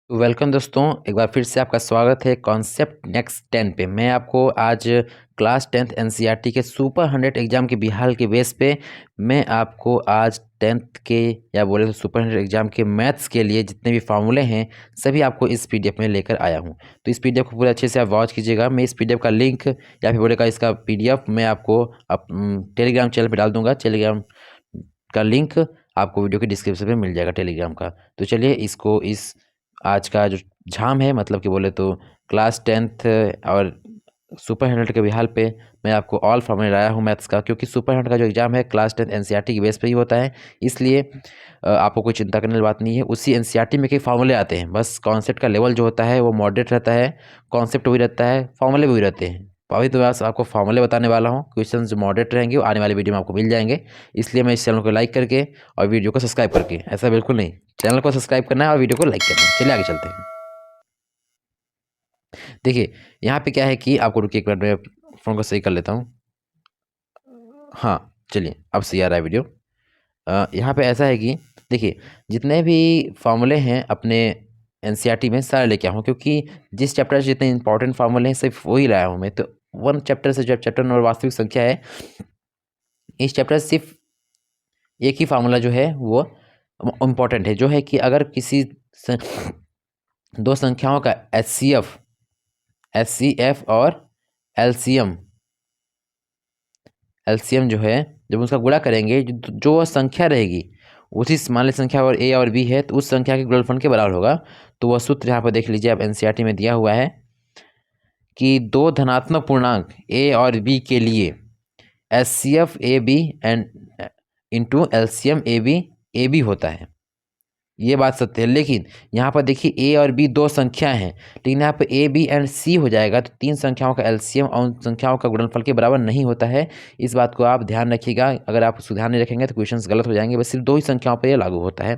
Welcome दोस्तों, एक बार फिर से आपका स्वागत है कॉन्सेप्ट नेक्स्ट 10 पे। मैं आपको आज क्लास 10th एनसीईआरटी के सुपर 100 एग्ज़ाम के बिहार के बेस पे मैं आपको आज 10th के या बोले तो सुपर 100 एग्ज़ाम के मैथ्स के लिए जितने भी फार्मूले हैं सभी आपको इस पीडीएफ में लेकर आया हूं। तो इस पीडीएफ को पूरे अच्छे से आप वॉच कीजिएगा। मैं इस पीडीएफ का लिंक या फिर बोलेगा इसका पीडीएफ मैं आपको टेलीग्राम चैनल पर डाल दूँगा। टेलीग्राम का लिंक आपको वीडियो के डिस्क्रिप्शन में मिल जाएगा टेलीग्राम का। तो चलिए इसको आज का जो झाम है, मतलब कि बोले तो क्लास 10th और सुपर 100 के बिहार पे मैं आपको ऑल फार्मूले लाया हूँ मैथ्स का, क्योंकि सुपर 100 का जो एग्ज़ाम है क्लास 10th एनसीईआरटी की बेस पे ही होता है। इसलिए आपको कोई चिंता करने वाली बात नहीं है। उसी एनसीईआरटी में कई फार्मूले आते हैं, बस कॉन्सेप्ट का लेवल जो होता है वो मॉडरेट रहता है, कॉन्सेप्ट वही रहता है, फार्मूले भी वही रहते हैं। अभी तो बस आपको फार्मूले बताने वाला हूँ, क्वेश्चन जो मॉडरेट रहेंगे वो आने वाली वीडियो में आपको मिल जाएंगे। इसलिए मैं इस चैनल को लाइक करके और वीडियो को सब्सक्राइब करके, ऐसा बिल्कुल नहीं, चैनल को सब्सक्राइब करना है और वीडियो को लाइक करना है। चलिए आगे चलते हैं। देखिए यहाँ पे क्या है कि आपको, रुकिए एक मिनट में फ़ोन को सही कर लेता हूँ। हाँ चलिए, अब सही आ रहा है वीडियो। यहाँ पे ऐसा है कि देखिए जितने भी फार्मूले हैं अपने एनसीईआरटी में सारे लेके आया हूँ, क्योंकि जिस चैप्टर से जितने इंपॉर्टेंट फार्मूले हैं सिर्फ वही लाया हूँ मैं। तो वन चैप्टर से, जो चैप्टर नंबर वास्तविक संख्या है, इस चैप्टर से सिर्फ एक ही फार्मूला जो है वो इम्पॉर्टेंट है, जो है कि अगर किसी दो संख्याओं का एचसीएफ और एलसीएम जो है, जब उसका गुणा करेंगे, जो संख्या रहेगी उसी, मान लीजिए संख्या और ए और बी है, तो उस संख्या के गुणनफल के बराबर होगा। तो वह सूत्र यहाँ पर देख लीजिए, आप एनसीईआरटी में दिया हुआ है कि दो धनात्मक पूर्णांक ए और बी के लिए HCF A B and into LCM A B होता है। ये बात सत्य है, लेकिन यहाँ पर देखिए ए और बी दो संख्या हैं, लेकिन यहाँ पर ए बी एंड सी हो जाएगा, तो तीन संख्याओं का एलसीएम और उन संख्याओं का गुणनफल के बराबर नहीं होता है। इस बात को आप ध्यान रखिएगा, अगर आप उसको ध्यान नहीं रखेंगे तो क्वेश्चंस गलत हो जाएंगे। बस सिर्फ दो ही संख्याओं पर ये लागू होता है।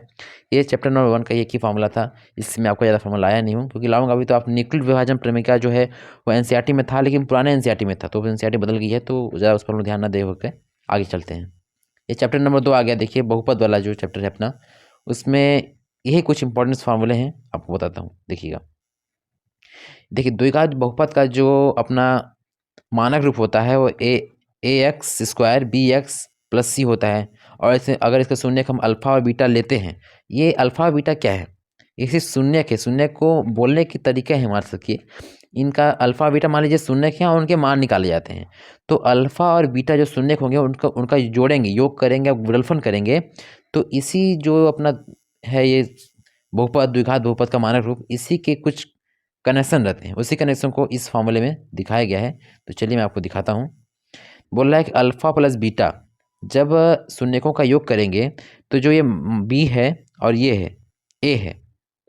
ये चैप्टर नंबर 1 का एक ही फॉर्मूला था, इससे मैं आपको ज़्यादा फॉर्मूला लाया नहीं हूँ, क्योंकि लाऊंगा अभी तो आप न्यूक्लियर विभाजन प्रमेय जो है वो एनसीईआरटी में था, लेकिन पुराने एनसीईआरटी में था, तो एनसीईआरटी बदल गई है, तो ज़्यादा उस पर ध्यान न दे होकर आगे चलते हैं। ये चैप्टर नंबर 2 आ गया। देखिए बहुपद वाला जो चैप्टर है अपना, उसमें यही कुछ इंपॉर्टेंट फार्मूले हैं, आपको बताता हूँ, देखिएगा। देखिए द्विघात बहुपद का जो अपना मानक रूप होता है वो a x square b x plus c होता है। और ऐसे अगर इसका शून्य हम अल्फ़ा और बीटा लेते हैं, ये अल्फ़ा और बीटा क्या है, इसी शून्य को बोलने के तरीके हैं हमारे सकिए। इनका अल्फ़ा और बीटा मान लीजिए शून्य हैं और उनके मान निकाले जाते हैं। तो अल्फ़ा और बीटा जो शून्य होंगे उनका जोड़ेंगे, योग करेंगे, गुणनफल करेंगे, तो इसी जो अपना है ये बहुपद, द्विघात बहुपद का मानक रूप, इसी के कुछ कनेक्शन रहते हैं, उसी कनेक्शन को इस फॉर्मूले में दिखाया गया है। तो चलिए मैं आपको दिखाता हूँ। बोल रहा है कि अल्फ़ा प्लस बीटा जब शून्यकों का योग करेंगे, तो जो ये बी है और ये है ए है,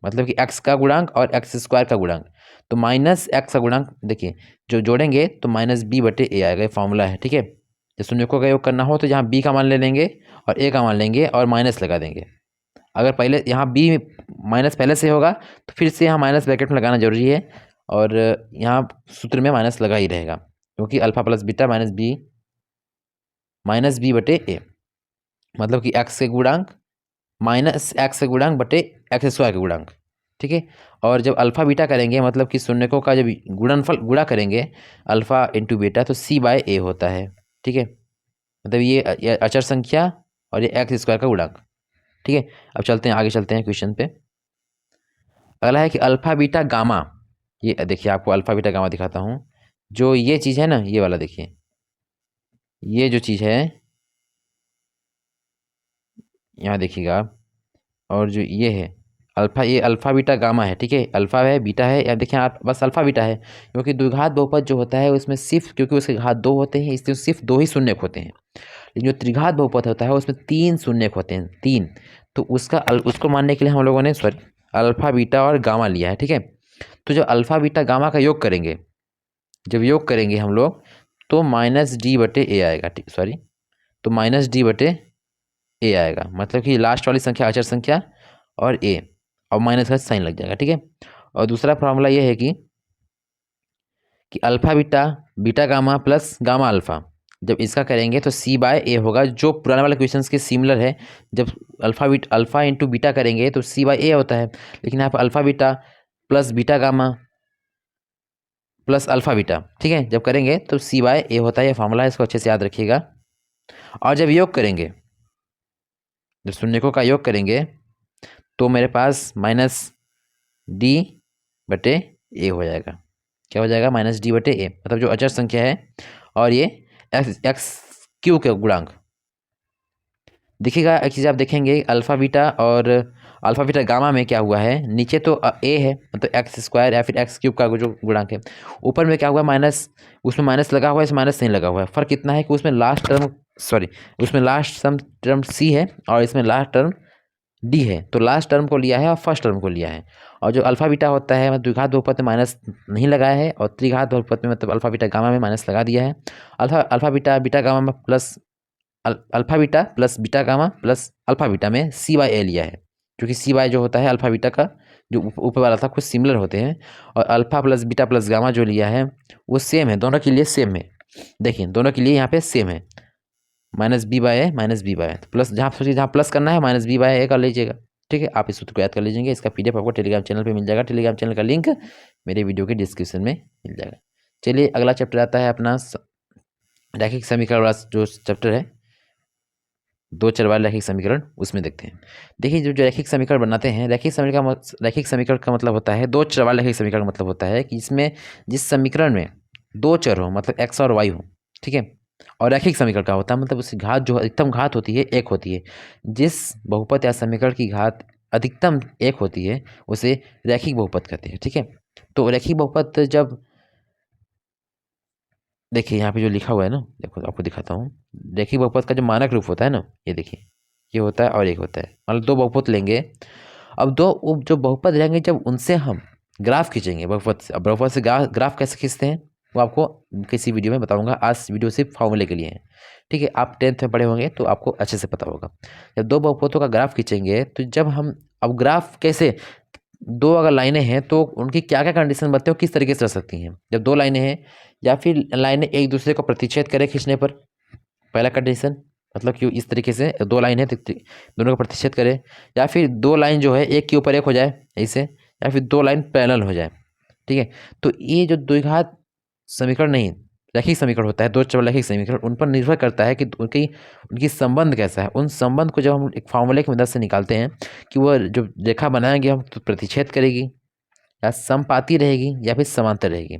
मतलब कि एक्स का गुणांक और एक्स स्क्वायर का गुणांक, तो माइनस एक्स का गुणांक, देखिए जो जोड़ेंगे तो माइनस बी बटे ए आएगा। ये फॉर्मूला है, ठीक है। जब शून्यकों का योग करना हो तो यहाँ बी का मान ले लेंगे और ए का मान लेंगे और माइनस लगा देंगे। अगर पहले यहाँ बी माइनस पहले से होगा तो फिर से यहाँ माइनस ब्रैकेट में लगाना जरूरी है, और यहाँ सूत्र में माइनस लगा ही रहेगा, क्योंकि alpha plus beta minus B बटे ए, मतलब कि एक्स के गुणांक माइनस एक्स के गुणांक बटे एक्स स्क्वायर के गुणांक, ठीक है। और जब अल्फा बीटा करेंगे, मतलब कि शून्यकों का जब गुणा करेंगे अल्फा इंटू बीटा, तो सी बाय ए होता है, ठीक है। मतलब ये अचर संख्या और ये एक्स स्क्वायर का गुणांक, ठीक है। अब चलते हैं आगे, चलते हैं क्वेश्चन पे। अगला है कि अल्फा बीटा गामा, ये देखिए आपको अल्फा बीटा गामा दिखाता हूँ। जो ये चीज़ है ना, ये वाला देखिए, ये जो चीज़ है यहाँ देखिएगा आप, और जो ये है अल्फा, ये अल्फा बीटा गामा है, ठीक है। अल्फा है बीटा है, या देखिए आप बस अल्फा बीटा है, क्योंकि द्विघात बहुपद जो होता है उसमें सिर्फ, क्योंकि उसके घात 2 होते हैं इसलिए सिर्फ 2 ही शून्यक होते हैं। लेकिन जो त्रिघात बहुपद होता है उसमें 3 शून्यक होते हैं, 3। तो उसको मानने के लिए हम लोगों ने अल्फा बीटा और गामा लिया है, ठीक है। तो जब अल्फा बीटा गामा का योग करेंगे, जब योग करेंगे हम लोग, तो माइनस डी बटे ए आएगा, तो माइनस डी बटे ए आएगा, मतलब कि लास्ट वाली संख्या अचर संख्या और ए, और माइनस का साइन लग जाएगा, ठीक है। और दूसरा फॉर्मूला ये है कि alpha beta beta gamma plus gamma alpha, जब इसका करेंगे तो सी बाय ए होगा, जो पुराने वाले क्वेश्चंस के सिमिलर है। जब अल्फा इंटू बीटा करेंगे तो सी बाय ए होता है, लेकिन यहाँ पर alpha beta plus beta gamma plus alpha beta, ठीक है, जब करेंगे तो सी बाय ए होता है। ये फॉर्मूला है, इसको अच्छे से याद रखिएगा। और जब योग करेंगे, जब शून्यकों का योग करेंगे तो मेरे पास माइनस डी बटे ए हो जाएगा। क्या हो जाएगा? माइनस डी बटे ए, मतलब जो अचर संख्या है और ये एक्स क्यू के गुणांक। देखिएगा एक चीज़ आप देखेंगे, अल्फा बीटा और अल्फा बीटा गामा में क्या हुआ है, नीचे तो ए है मतलब एक्स स्क्वायर या फिर एक्स क्यूब का जो गुणांक है, ऊपर में क्या हुआ माइनस, उसमें माइनस लगा हुआ है, इसमें माइनस नहीं लगा हुआ है। फर्क इतना है कि उसमें लास्ट टर्म सी है और इसमें लास्ट टर्म डी है, तो लास्ट टर्म को लिया है और फर्स्ट टर्म को लिया है। और जो अल्फा बीटा होता है मतलब द्विघात बहुपद में माइनस नहीं लगाया है, और त्रिघात बहुपद में मतलब अल्फा बीटा गामा में माइनस लगा दिया है। अल्फा बीटा बीटा गामा में plus alpha beta plus beta gamma plus alpha beta में सी बाय ए लिया है, क्योंकि सी बाय जो होता है अल्फा बीटा का जो ऊपर वाला था कुछ सिमिलर होते हैं, और alpha plus beta plus gamma जो लिया है वो सेम है, दोनों के लिए सेम है। देखिए दोनों के लिए यहाँ पे सेम है, माइनस बी बाय ए माइनस बी बाय, तो प्लस जहाँ सोचिए जहाँ प्लस करना है माइनस बी बाय ए कर लीजिएगा, ठीक है। आप इस सूत्र को याद कर लीजिएगा। इसका पीडीएफ आपको टेलीग्राम चैनल पे मिल जाएगा, टेलीग्राम चैनल का लिंक मेरे वीडियो के डिस्क्रिप्शन में मिल जाएगा। चलिए अगला चैप्टर आता है अपना रैखिक समीकरण वाला जो चैप्टर है, दो चर वाले रैखिक समीकरण, उसमें देखते हैं। देखिए जो रैखिक समीकरण बनाते हैं, रैखिक समीकरण का मतलब होता है, दो चर वाले रैखिक समीकरण का मतलब होता है कि इसमें जिस समीकरण में दो चर हो मतलब एक्स और वाई हो, ठीक है। और रैखिक समीकरण का होता है मतलब उसकी घात जो अधिकतम घात होती है एक होती है। जिस बहुपद या समीकरण की घात अधिकतम एक होती है उसे रैखिक बहुपद कहते हैं, ठीक है। तो रैखिक बहुपद जब देखिए यहाँ पे जो लिखा हुआ है ना, देखो आपको दिखाता हूँ। रैखिक बहुपद का जो मानक रूप होता है ना, ये देखिए ये होता है और एक होता है, मतलब दो बहुपद लेंगे। अब दो जो बहुपद रहेंगे जब उनसे हम ग्राफ खींचेंगे बहुपद से। अब बहुपद से ग्राफ कैसे खींचते हैं वो आपको किसी वीडियो में बताऊंगा, आज वीडियो सिर्फ फॉर्मूले के लिए है, ठीक है। आप 10th में पढ़े होंगे तो आपको अच्छे से पता होगा। जब दो बहुपदों का ग्राफ खींचेंगे तो जब हम अब ग्राफ कैसे, दो अगर लाइनें हैं तो उनकी क्या क्या कंडीशन बताते हो, किस तरीके से रह सकती हैं। जब दो लाइनें हैं या फिर लाइनें एक दूसरे को प्रतिच्छेद करें खींचने पर, पहला कंडीशन मतलब कि इस तरीके से दो लाइन है तो दोनों को प्रतिच्छेद करें, या फिर दो लाइन जो है एक के ऊपर एक हो जाए ऐसे, या फिर दो लाइन पैरेलल हो जाए, ठीक है। तो ये जो द्विघात समीकरण नहीं रैखिक समीकरण होता है, दो चर रैखिक समीकरण, उन पर निर्भर करता है कि उनकी संबंध कैसा है। उन संबंध को जब हम एक फार्मूले की मदद से निकालते हैं कि वह जो रेखा बनाएंगे हम तो प्रतिच्छेद करेगी या समपाती रहेगी या फिर समांतर रहेगी।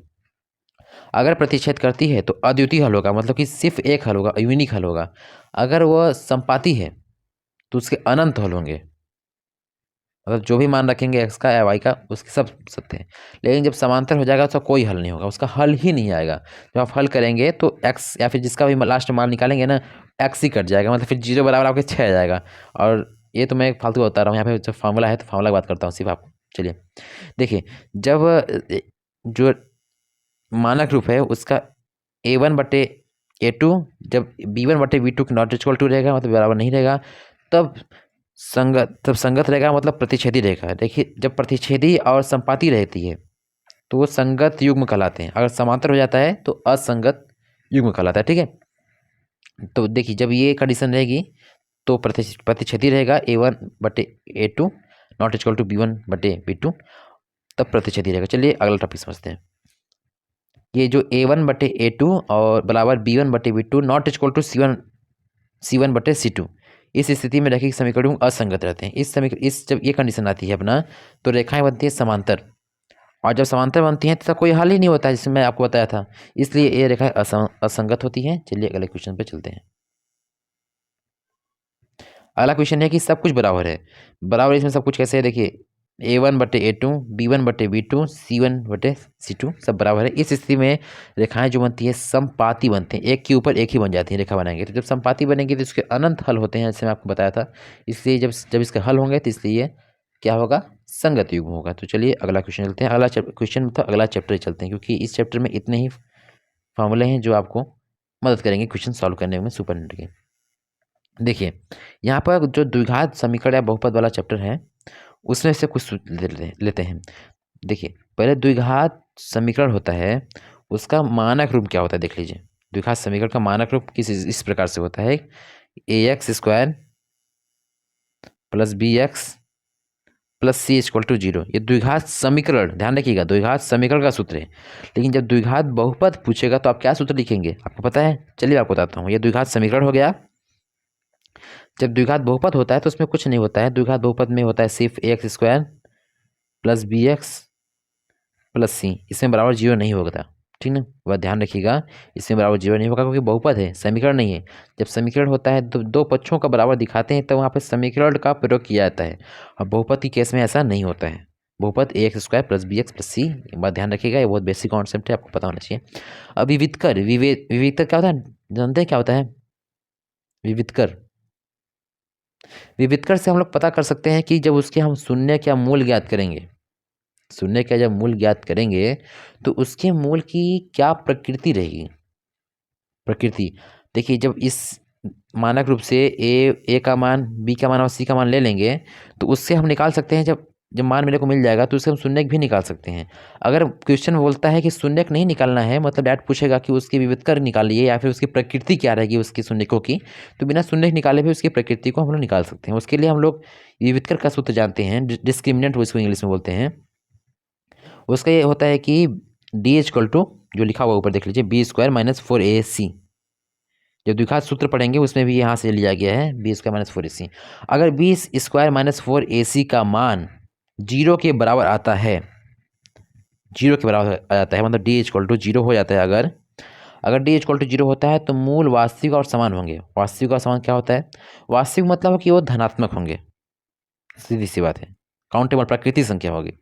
अगर प्रतिच्छेद करती है तो अद्वितीय हल होगा, मतलब कि सिर्फ एक हल होगा, यूनिक हल होगा। अगर वह समपाती है तो उसके अनंत हल होंगे, मतलब जो भी मान रखेंगे एक्स का या वाई का उसके सब सत्य हैं। लेकिन जब समांतर हो जाएगा उसका कोई हल नहीं होगा, उसका हल ही नहीं आएगा। जब आप हल करेंगे तो एक्स या फिर जिसका भी लास्ट मान निकालेंगे ना, एक्स ही कट जाएगा, मतलब फिर जीरो बराबर आपके 6 आ जाएगा। और ये तो मैं फालतू बता रहा हूँ, यहाँ पे जब फार्मूला है तो फार्मूला की बात करता हूँ सिर्फ आपको। चलिए देखिए, जब जो मानक रूप है उसका a1/a2 जब b1/b2 नॉट इक्वल टू रहेगा मतलब बराबर नहीं रहेगा, तब संगत रहेगा, मतलब प्रतिच्छेदी रहेगा। देखिए जब प्रतिच्छेदी और संपाती रहती है तो वो संगत युग्म कहलाते हैं, अगर समांतर हो जाता है तो असंगत युग्म कहलाता है, ठीक है। तो देखिए जब ये कंडीशन रहेगी तो प्रतिच्छेदी रहेगा a1/a2 not equal to b1/b2, तब प्रतिच्छेदी रहेगा। चलिए अगला टॉपिक समझते हैं। ये जो a1/a2 और बराबर b1/b2 not equal to c1/c2, इस स्थिति में रैखिक समीकरण असंगत रहते हैं। इस जब ये कंडीशन आती है अपना तो रेखाएं बनती है समांतर, और जब समांतर बनती हैं तो कोई हल ही नहीं होता है, जिसमें मैं आपको बताया था, इसलिए ये रेखाएं असंगत होती हैं। चलिए अगले क्वेश्चन पे चलते हैं। अगला क्वेश्चन है कि सब कुछ बराबर है। बराबर इसमें सब कुछ कैसे है, देखिए a1/a2 b1/b2 c1/c2 सब बराबर है। इस स्थिति में रेखाएं जो बनती है समपाती बनते हैं, एक के ऊपर एक ही बन जाती है रेखा बनाएंगे। तो जब समपाती बनेंगे तो इसके अनंत हल होते हैं, जैसे मैं आपको बताया था। इसलिए जब इसके हल होंगे तो इसलिए क्या होगा, संगत युग्म होगा। तो चलिए अगला क्वेश्चन चलते हैं। अगला क्वेश्चन मतलब अगला चैप्टर चलते हैं, क्योंकि इस चैप्टर में इतने ही फॉर्मूले हैं जो आपको मदद करेंगे क्वेश्चन सॉल्व करने में सुपरनेट के। देखिए यहाँ पर जो द्विघात समीकरण या बहुपद वाला चैप्टर है उसमें से कुछ लेते हैं। देखिए पहले द्विघात समीकरण होता है, उसका मानक रूप क्या होता है देख लीजिए। द्विघात समीकरण का मानक रूप इस प्रकार से होता है, ax² plus bx plus C equal to 0। ये द्विघात समीकरण, ध्यान रखिएगा, द्विघात समीकरण का सूत्र है। लेकिन जब द्विघात बहुपद पूछेगा तो आप क्या सूत्र लिखेंगे, आपको पता है? चलिए आपको बताता हूँ। ये द्विघात समीकरण हो गया। जब द्विघात बहुपद होता है तो उसमें कुछ नहीं होता है, द्विघात बहुपद में होता है सिर्फ ax² प्लस bx प्लस सी, इसमें बराबर 0 नहीं होगा, ठीक ना? वह ध्यान रखिएगा, इसमें बराबर 0 नहीं होगा क्योंकि बहुपद है, समीकरण नहीं है। जब समीकरण होता है तो दो पक्षों का बराबर दिखाते हैं तो वहाँ पे समीकरण का प्रयोग किया जाता है, और बहुपद की केस में ऐसा नहीं होता है। बहुपद ax² प्लस bx प्लस सी, बात ध्यान रखिएगा, ये बहुत बेसिक कॉन्सेप्ट है, आपको पता होना चाहिए। अब विविधकर, विविधकर क्या होता है, जानते हैं क्या होता है विविधकर? विविधकर से हम लोग पता कर सकते हैं कि जब उसके हम शून्य क्या मूल ज्ञात करेंगे, शून्य का जब मूल ज्ञात करेंगे तो उसके मूल की क्या प्रकृति रहेगी। प्रकृति देखिए, जब इस मानक रूप से ए का मान, बी का मान और सी का मान ले लेंगे तो उससे हम निकाल सकते हैं, जब जब मान मेरे को मिल जाएगा तो उससे हम शून्य भी निकाल सकते हैं। अगर क्वेश्चन बोलता है कि शून्य नहीं निकालना है, मतलब डायरेक्ट पूछेगा कि उसकी विविधकर निकालिए या फिर उसकी प्रकृति क्या रहेगी उसकी शून्यकों की, तो बिना शून्य निकाले भी उसकी प्रकृति को हम लोग निकाल सकते हैं। उसके लिए हम लोग विविधकर का सूत्र जानते हैं, डिस्क्रिमिनेंट उसको इंग्लिश में बोलते हैं। उसका ये होता है कि डी इक्वल टू, जो लिखा हुआ ऊपर देख लीजिए, b² माइनस 4ac। जब द्विघात सूत्र पढ़ेंगे उसमें भी यहाँ से लिया गया है b² माइनस 4ac। अगर b² माइनस 4ac का मान 0 के बराबर आता है, 0 के बराबर आ जाता है, मतलब d इक्वल टू 0 हो जाता है। अगर d इक्वल टू 0 होता है तो मूल वास्तविक और समान होंगे। वास्तविक और समान क्या होता है? वास्तविक मतलब कि वो धनात्मक होंगे, सीधी सी बात है, काउंटेबल प्राकृतिक संख्या होगी।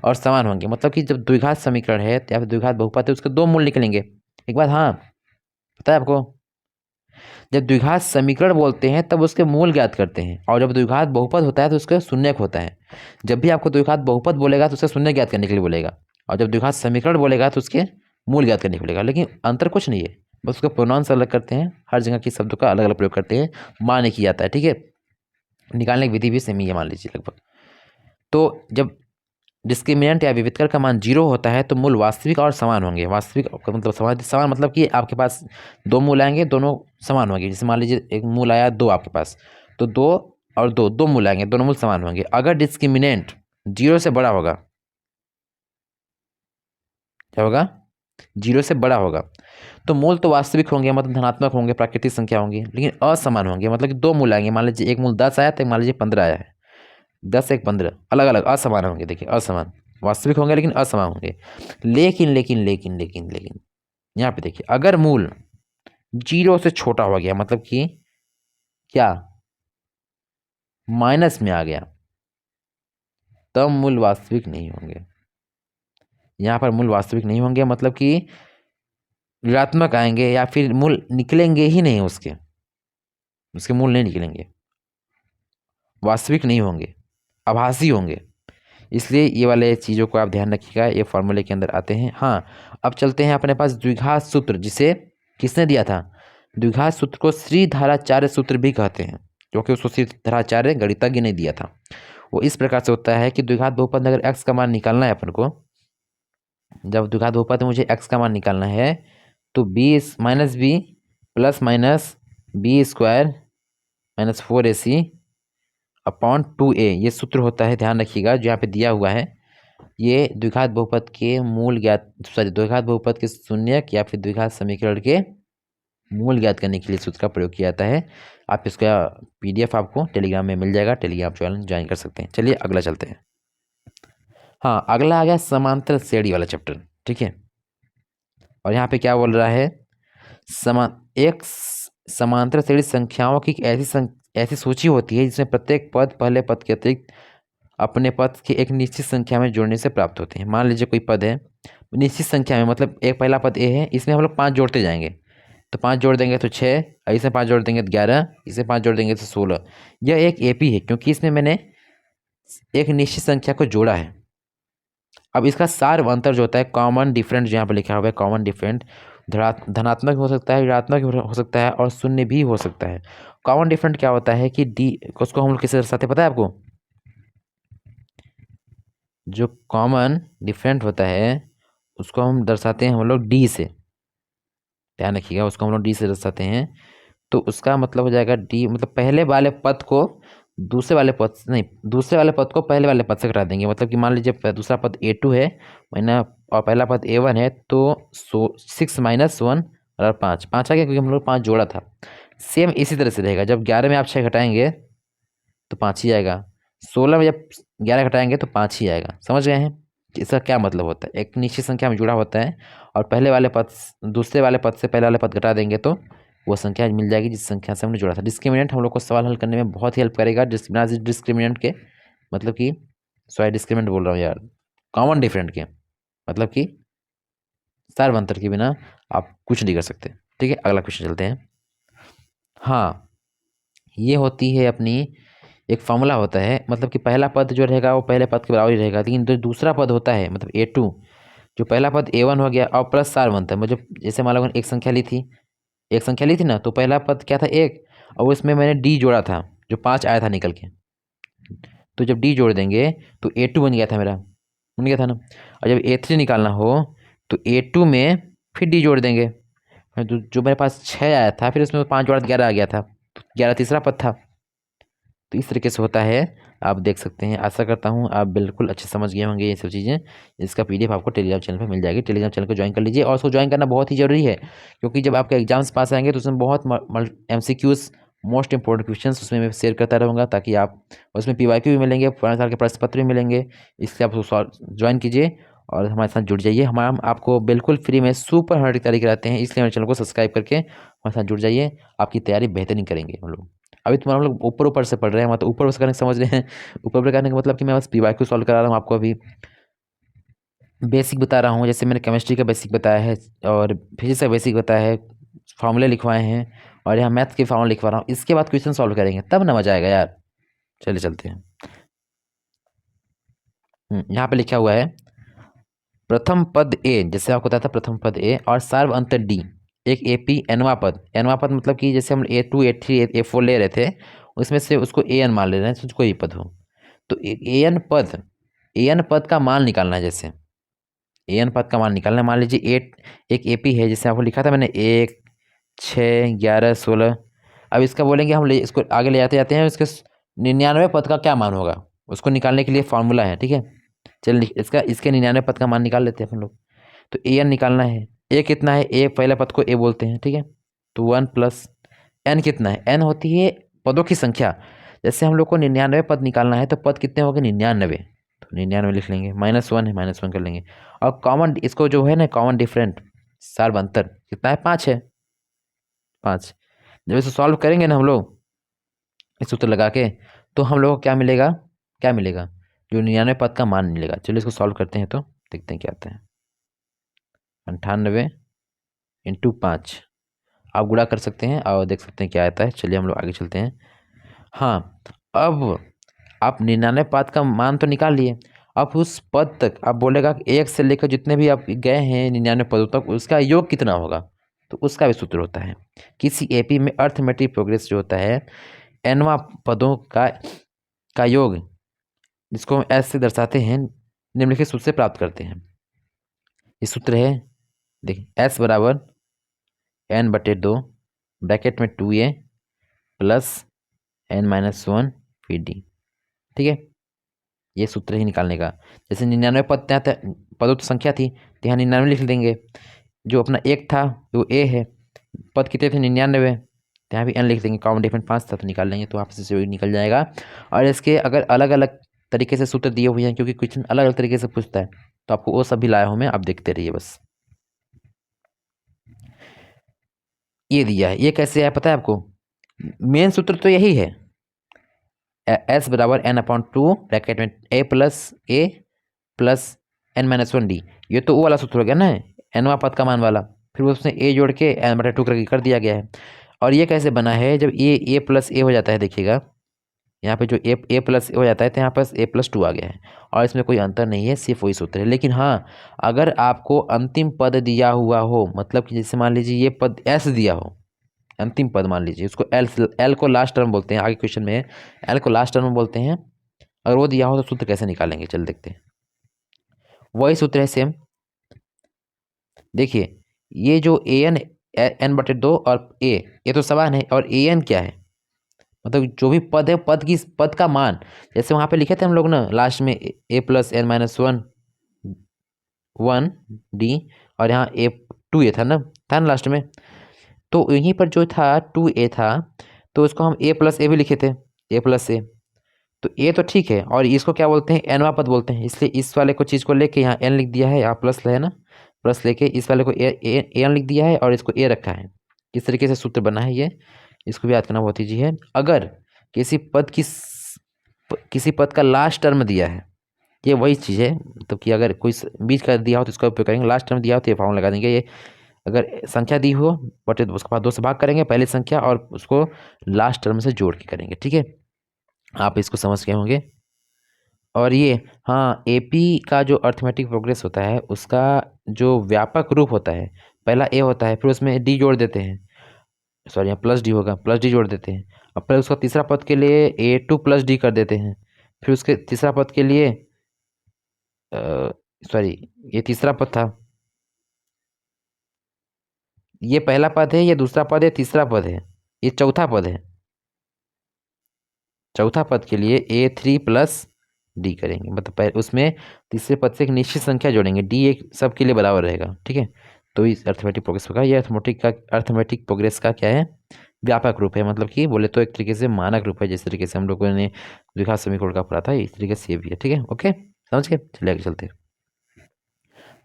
और समान होंगे मतलब कि जब द्विघात समीकरण है या फिर द्विघात बहुपद है उसके दो मूल निकलेंगे। एक बात हाँ पता है आपको, जब द्विघात समीकरण बोलते हैं तब उसके मूल ज्ञात करते हैं, और जब द्विघात बहुपद होता है तो उसका शून्यक होता है। जब भी आपको द्विघात बहुपद बोलेगा तो उसका शून्य ज्ञात करने के लिए बोलेगा, और जब द्विघात समीकरण बोलेगा तो उसके मूल ज्ञात करने के लिए बोलेगा। लेकिन अंतर कुछ नहीं है, बस उसका प्रोनाउंस अलग करते हैं, हर जगह के शब्दों का अलग अलग प्रयोग करते हैं, मान एक ही आता है, ठीक है? निकालने की विधि भी सेम ही है, मान लीजिए लगभग। तो जब डिस्क्रिमिनेंट या विविधकर का मान 0 होता है तो मूल वास्तविक और समान होंगे। वास्तविक का मतलब समान मतलब कि आपके पास दो मूल आएंगे, दोनों समान होंगे। जैसे मान लीजिए एक मूल आया 2 आपके पास, तो 2 और 2, 2 मूल आएंगे, दोनों मूल समान होंगे। अगर डिस्क्रिमिनेंट 0 से बड़ा होगा, क्या होगा? 0 से बड़ा होगा तो मूल तो वास्तविक होंगे, मतलब धनात्मक होंगे, प्राकृतिक संख्या होंगी, लेकिन असमान होंगे, मतलब कि 2 मूल आएंगे। मान लीजिए एक मूल 10 आया तो मान लीजिए 15 आया है, 10 एक 15, अलग अलग असमान होंगे। देखिए असमान, वास्तविक होंगे लेकिन असमान होंगे। लेकिन यहाँ पे देखिए, अगर मूल 0 से छोटा हो गया, मतलब कि क्या, माइनस में आ गया, तब मूल वास्तविक नहीं होंगे। यहाँ पर मूल वास्तविक नहीं होंगे मतलब कि ऋणात्मक आएंगे, या फिर मूल निकलेंगे ही नहीं, उसके मूल नहीं निकलेंगे, वास्तविक नहीं होंगे, आभासी होंगे। इसलिए ये वाले चीज़ों को आप ध्यान रखिएगा, ये फॉर्मूले के अंदर आते हैं। हाँ, अब चलते हैं अपने पास द्विघात सूत्र, जिसे किसने दिया था? द्विघात सूत्र को श्रीधराचार्य सूत्र भी कहते हैं, क्योंकि उसको श्रीधराचार्य गणितज्ञ ने दिया था। वो इस प्रकार से होता है कि द्विघात बहुपद में अगर x का मान निकालना है अपन को, जब द्विघात बहुपद में मुझे x का मान निकालना है तो b minus B plus minus b² minus 4ac upon 2a, ये सूत्र होता है, ध्यान रखिएगा जो यहाँ पे दिया हुआ है। ये द्विघात बहुपद के मूल ज्ञात, सॉरी, द्विघात बहुपद के शून्यक या फिर द्विघात समीकरण के मूल ज्ञात करने के लिए सूत्र का प्रयोग किया जाता है। आप इसका PDF आपको टेलीग्राम में मिल जाएगा, टेलीग्राम चैनल ज्वाइन कर सकते हैं। चलिए अगला चलते हैं। हाँ, अगला आ गया समांतर श्रेणी वाला चैप्टर, ठीक है? और यहाँ पे क्या बोल रहा है, एक समांतर श्रेणी संख्याओं की ऐसी सूची होती है जिसमें प्रत्येक पद पहले पद के अतिरिक्त अपने पद की एक निश्चित संख्या में जोड़ने से प्राप्त होते हैं। मान लीजिए कोई पद है निश्चित संख्या में, मतलब एक पहला पद ए है, इसमें हम लोग 5 जोड़ते जाएंगे, तो 5 जोड़ देंगे तो 6, इसमें 5 जोड़ देंगे तो 11, इसमें 5 जोड़ देंगे तो 16। यह एक AP है क्योंकि इसमें मैंने एक निश्चित संख्या को जोड़ा है। अब इसका सार अंतर जो होता है, कॉमन डिफरेंट, जो यहाँ पर लिखा हुआ है कॉमन डिफरेंट, धनात्मक हो सकता है, ऋणात्मक हो सकता है, और शून्य भी हो सकता है। कॉमन डिफरेंट क्या होता है कि डी, उसको हम लोग किससे दर्शाते हैं पता है आपको? जो कॉमन डिफरेंट होता है उसको हम दर्शाते हैं हम लोग D से। ध्यान रखिएगा, उसको हम लोग डी से दर्शाते हैं। तो उसका मतलब हो जाएगा डी, मतलब पहले वाले पद को दूसरे वाले पद नहीं, दूसरे वाले पद को पहले वाले पद से घटा देंगे। मतलब कि मान लीजिए दूसरा पद A2 है माइना और पहला पद A1 है, तो 6 माइनस 1 और 5 5 आ गया, क्योंकि हम लोग 5 जोड़ा था। सेम इसी तरह से रहेगा, जब 11 में आप 6 घटाएंगे तो 5 ही आएगा, 16 में जब 11 घटाएंगे तो 5 ही आएगा। समझ गए हैं इसका क्या मतलब होता है? एक निश्चित संख्या में जुड़ा होता है और पहले वाले पद दूसरे वाले पद से पहले वाले पद घटा देंगे तो वो संख्या मिल जाएगी जिस संख्या से हमने जुड़ा था। डिस्क्रिमिनेंट हम लोग को सवाल हल करने में बहुत ही हेल्प करेगा। डिस्क्रिमिनेंट के मतलब कि, सॉरी डिस्क्रिमिनेंट बोल रहा हूँ यार, कॉमन डिफरेंट के मतलब कि सार्व अंतर के बिना आप कुछ नहीं कर सकते। ठीक है, अगला क्वेश्चन चलते हैं। हाँ, ये होती है अपनी एक फॉर्मूला होता है, मतलब कि पहला पद जो रहेगा वो पहले पद के बराबर ही रहेगा, लेकिन जो दूसरा पद होता है मतलब A2, जो पहला पद A1 हो गया और प्लस सार बनता है। मुझे जैसे मान लो एक संख्या ली थी, एक संख्या ली थी ना, तो पहला पद क्या था 1, और उसमें मैंने D जोड़ा था जो 5 आया था निकल के। तो जब D जोड़ देंगे तो A2 बन गया था मेरा, बन गया था ना। और जब A3 निकालना हो तो A2 में फिर D जोड़ देंगे। तो जो मेरे पास 6 आया था, फिर उसमें 5 जोड़ा 11 आ गया था, तो 11 तीसरा पद था। तो इस तरीके से होता है, आप देख सकते हैं। आशा करता हूँ आप बिल्कुल अच्छे समझ गए होंगे ये सब चीज़ें। इसका PDF आपको टेलीग्राम चैनल पर मिल जाएगी, टेलीग्राम चैनल को ज्वाइन कर लीजिए। और उसको ज्वाइन करना बहुत ही ज़रूरी है, क्योंकि जब आपके एग्जाम्स पास आएंगे तो उसमें बहुत MCQs, मोस्ट इंपॉर्टेंट क्वेश्चंस उसमें मैं शेयर करता रहूँगा, ताकि आप उसमें PYQ भी मिलेंगे, पुराने साल के प्रश्न पत्र भी मिलेंगे। इससे आप ज्वाइन कीजिए और हमारे साथ जुड़ जाइए। हम आपको बिल्कुल फ्री में सुपर हार्ड तैयारी कराते हैं, इसलिए हमारे चैनल को सब्सक्राइब करके हमारे साथ जुड़ जाइए। आपकी तैयारी बेहतरीन करेंगे हम लोग। अभी तो हम लोग ऊपर ऊपर से पढ़ रहे हैं, मतलब ऊपर से करने समझ रहे हैं। ऊपर ऊपर करने का मतलब कि मैं बस PYQ सॉल्व करा रहा हूँ आपको, अभी बेसिक बता रहा हूँ। जैसे मैंने केमिस्ट्री का बेसिक बताया है और फिजिक्स का बेसिक बताया है, फार्मूले लिखवाए हैं, और यहाँ मैथ के फार्मूले लिखवा रहा हूँ। इसके बाद क्वेश्चन सॉल्व करेंगे, तब ना मजा आएगा यार। चलिए चलते हैं। यहाँ पे लिखा हुआ है प्रथम पद A, जैसे आपको बताया था प्रथम पद A और सार्व अंतर D, एक AP nवां पद। nवां पद मतलब कि जैसे हम A2 A3 A4 ले रहे थे, उसमें से उसको AN मान ले रहे हैं, तो कोई भी पद हो। तो AN पद का मान निकालना है। जैसे AN पद का मान निकालना है, मान लीजिए एक AP है, जैसे आपको लिखा था मैंने 1 6 11 16। अब इसका बोलेंगे हम इसको आगे ले जाते जाते हैं, इसके 99 पद का क्या मान होगा उसको निकालने के लिए फॉर्मूला है। ठीक है, चलिए इसके 99 पद का मान निकाल लेते हैं अपन लोग। तो AN निकालना है। A कितना है? A पहले पद को A बोलते हैं, ठीक है। तो 1 प्लस N कितना है? N होती है पदों की संख्या। जैसे हम लोग को 99 पद निकालना है, तो पद कितने हो गए? 99। तो 99 लिख लेंगे, -1 है, -1 कर लेंगे। और कॉमन इसको जो है ना, कॉमन डिफरेंट सार्व अंतर कितना है? 5 है, 5। जब इसे सॉल्व करेंगे ना हम लोग इस सूत्र लगा के, तो हम लोग को क्या मिलेगा? क्या मिलेगा? जो 99 पद का मान मिलेगा। चलिए इसको सॉल्व करते हैं, तो देखते हैं क्या आता है। 98 इंटू 5 आप गुणा कर सकते हैं और देख सकते हैं क्या आता है। चलिए हम लोग आगे चलते हैं। हाँ, अब आप 99 पद का मान तो निकाल लिए। अब उस पद तक आप बोलेगा कि 1 से लेकर जितने भी आप गए हैं 99 पदों तक, उसका योग कितना होगा? तो उसका भी सूत्र होता है। किसी AP में अर्थमेटिक प्रोग्रेस जो होता है, nवां पदों का योग, जिसको हम S से दर्शाते हैं, निम्नलिखित सूत्र से प्राप्त करते हैं। ये सूत्र है, देखिए S बराबर n/2 ब्रैकेट में 2a प्लस n-1 फिर d। ठीक है, ये सूत्र ही निकालने का। जैसे 99 पदों तो संख्या थी, तो यहाँ 99 लिख देंगे। जो अपना 1 था वो A है, पद कितने थे? 99, तो यहाँ भी n लिख देंगे। कॉमन डिफरेंट 5 था, तो निकाल लेंगे, तो आपसे से निकल जाएगा। और इसके अगर अलग अलग तरीके से सूत्र दिए हुए हैं, क्योंकि क्वेश्चन अलग अलग तरीके से पूछता है, तो आपको वो सब भी लाया हूँ मैं, आप देखते रहिए बस। ये दिया है, ये कैसे आया पता है आपको? मेन सूत्र तो यही है, S बराबर n/2 ब्रैकेट में A प्लस n-1 d। ये तो वो वाला सूत्र हो गया ना, nवां पद का मान वाला। फिर उसमें A जोड़ के n/2 करके कर दिया गया है। और ये कैसे बना है? जब A प्लस A हो जाता है, देखिएगा यहाँ पे जो A प्लस हो जाता है, तो यहाँ पर A+2 आ गया है, और इसमें कोई अंतर नहीं है, सिर्फ वही सूत्र है। लेकिन हाँ, अगर आपको अंतिम पद दिया हुआ हो, मतलब कि जैसे मान लीजिए ये पद S दिया हो, अंतिम पद मान लीजिए, उसको L को लास्ट टर्म बोलते हैं, आगे क्वेश्चन में L को लास्ट टर्म बोलते हैं। अगर वो दिया हो तो सूत्र कैसे निकालेंगे, चल देखते हैं। वही सूत्र है सेम। देखिए, ये जो AN n/2 और ए तो समान है, और an क्या है, मतलब जो भी पद है पद का मान, जैसे वहां पे लिखे थे हम लोग ना लास्ट में a+n-1 1d, और यहाँ a 2a था ना लास्ट में, तो यहीं पर जो था 2a था, तो उसको हम a+a भी लिखे थे, a+a, तो ए तो ठीक है, और इसको क्या बोलते हैं, एनवा पद बोलते हैं, इसलिए इस वाले को चीज़ को लेके यहाँ एन लिख दिया है, यहाँ प्लस है ना, प्लस लेके इस वाले को एन लिख दिया है और इसको ए रखा है। इस तरीके से सूत्र बना है ये, इसको भी याद करना बहुत ईजी है। अगर किसी पद का लास्ट टर्म दिया है, ये वही चीज़ है, मतलब कि अगर कोई बीच का दिया हो तो इसका उपयोग करेंगे, लास्ट टर्म दिया हो तो ये फॉर्मूला लगा देंगे। ये अगर संख्या दी हो बटे उसके बाद 2 से भाग करेंगे पहली संख्या, और उसको लास्ट टर्म से जोड़ के करेंगे, ठीक है, आप इसको समझ गए होंगे। और ये हाँ, एपी का जो अर्थमेटिक प्रोग्रेस होता है उसका जो व्यापक रूप होता है, पहला ए होता है, फिर उसमें डी जोड़ देते हैं, सॉरी यहाँ प्लस डी होगा, प्लस डी जोड़ देते हैं, और फिर उसका तीसरा पद के लिए A2+D कर देते हैं, फिर उसके तीसरा पद के लिए सॉरी ये तीसरा पद था, ये पहला पद है, ये दूसरा पद है, तीसरा पद है, ये चौथा पद है, चौथा पद के लिए A3+D करेंगे, मतलब उसमें तीसरे पद से एक निश्चित संख्या जोड़ेंगे, डी एक सबके लिए बराबर रहेगा, ठीक है। तो इस अर्थमेटिक प्रोग्रेस का, ये अर्थमेटिक प्रोग्रेस का क्या है, व्यापक रूप है, मतलब कि बोले तो एक तरीके से मानक रूप है, जिस तरीके से हम लोगों ने द्विघात समीकरण का पढ़ा था, इस तरीके से ये भी है, ठीक है, ओके समझ गए, चलिए आगे चलते हैं।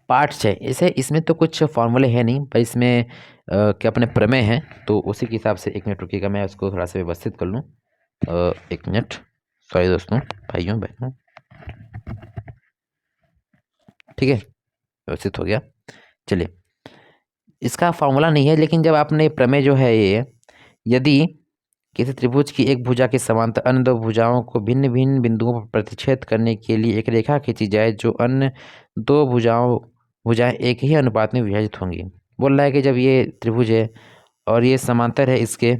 पार्ट 6, इसे इसमें तो कुछ फॉर्मूले है नहीं, पर इसमें क्या अपने प्रमेय हैं, तो उसी के हिसाब से 1 मिनट रुकिएगा, मैं उसको थोड़ा सा व्यवस्थित कर लूँ। 1 मिनट, सॉरी दोस्तों, भाइयों बहनों, ठीक है, व्यवस्थित हो गया। चलिए, इसका फॉर्मूला नहीं है, लेकिन जब आपने प्रमेय जो है ये, यदि किसी त्रिभुज की एक भुजा के समांतर अन्य दो भुजाओं को भिन्न भिन्न बिंदुओं पर प्रतिच्छेद करने के लिए एक रेखा खींची जाए, जो अन्य दो भुजाएं एक ही अनुपात में विभाजित होंगी। बोल रहा है कि जब ये त्रिभुज है और ये समांतर है इसके,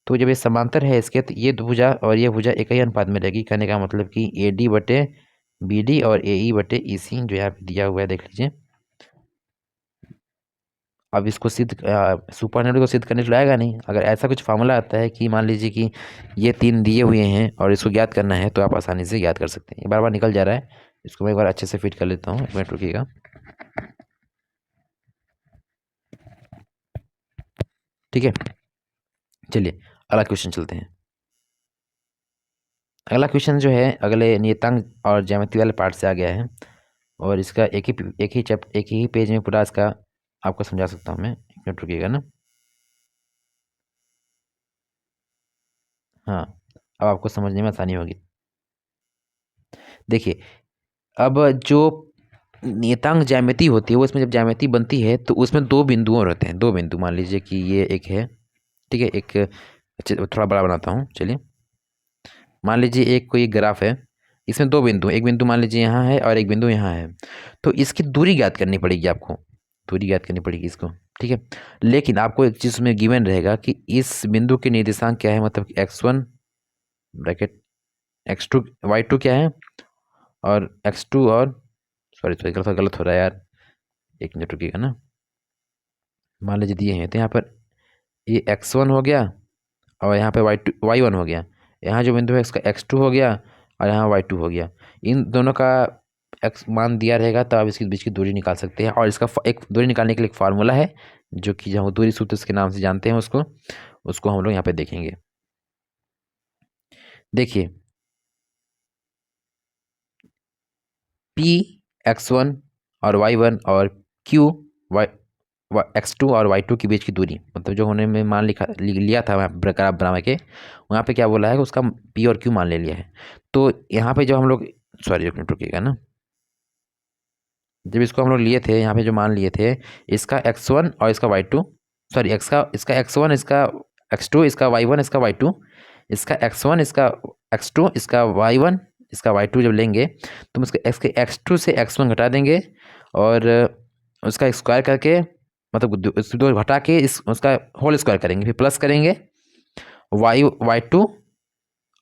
तो जब ये समांतर है इसके, तो ये भुजा और ये भुजा एक ही अनुपात में रहेगी। कहने का मतलब कि AD/BD और AE/EC जो यहाँ पे दिया हुआ है, देख लीजिए। अब इसको सुपरनेट को सिद्ध करने के लिए आएगा नहीं। अगर ऐसा कुछ फार्मूला आता है कि मान लीजिए कि ये 3 दिए हुए हैं और इसको ज्ञात करना है, तो आप आसानी से ज्ञात कर सकते हैं। ये बार बार निकल जा रहा है, इसको मैं एक बार अच्छे से फिट कर लेता हूँ, 1 मिनट रुकिएगा। ठीक है, चलिए अगला क्वेश्चन चलते हैं। अगला क्वेश्चन जो है अगले नियतांक और ज्यामिति वाले पार्ट से आ गया है, और इसका एक ही पेज में पूरा इसका आपको समझा सकता हूँ मैं। 1 मिनट रुकिएगा ना। हाँ, अब आपको समझने में आसानी होगी। देखिए, अब जो नियतांक ज्यामिति होती है, वो इसमें जब ज्यामिति बनती है तो उसमें 2 बिंदुओं रहते हैं, 2 बिंदु। मान लीजिए कि ये एक है, ठीक है, एक थोड़ा बड़ा बनाता हूँ, चलिए। मान लीजिए एक कोई ग्राफ है, इसमें 2 बिंदु, एक बिंदु मान लीजिए यहाँ है और एक बिंदु यहाँ है, तो इसकी दूरी ज्ञात करनी पड़ेगी आपको, दूरी ज्ञात करनी पड़ेगी इसको, ठीक है। लेकिन आपको एक चीज़ में गिवन रहेगा कि इस बिंदु के निर्देशांक क्या है, मतलब x1 ब्रैकेट x2 y2 क्या है, और x2 और सॉरी गलत हो रहा है यार, 1 मिनट रुकिएगा ना। मान लीजिए दिए हैं, तो यहाँ पर ये x1 हो गया और यहाँ पे y1 हो गया, यहाँ जो बिंदु है इसका x2 हो गया और यहाँ y2 हो गया। इन दोनों का x मान दिया रहेगा, तो आप इसके बीच की दूरी निकाल सकते हैं। और इसका एक दूरी निकालने के लिए एक फार्मूला है, जो कि जहाँ दूरी सूत्र के नाम से जानते हैं उसको हम लोग यहाँ पे देखेंगे। देखिए, P x1 और y1 और Q x2 और y2 के बीच की दूरी, मतलब जो होने में मान लिया था ग्राफ बना के, वहाँ पे क्या बोला है, उसका P और Q मान ले लिया है। तो यहाँ पे जो हम लोग, सॉरी 1 मिनट रुकिएगा ना, जब इसको हम लोग लिए थे, यहाँ पे जो मान लिए थे, इसका x1 और इसका y2, सॉरी इसका x1, इसका x2, इसका y1, इसका y2, इसका x1, इसका x2, इसका y1, इसका y2 जब लेंगे तो हम इसके x2 से x1 घटा देंगे, और उसका स्क्वायर करके, मतलब इसको 2 घटा के उसका होल स्क्वायर करेंगे, फिर प्लस करेंगे, y2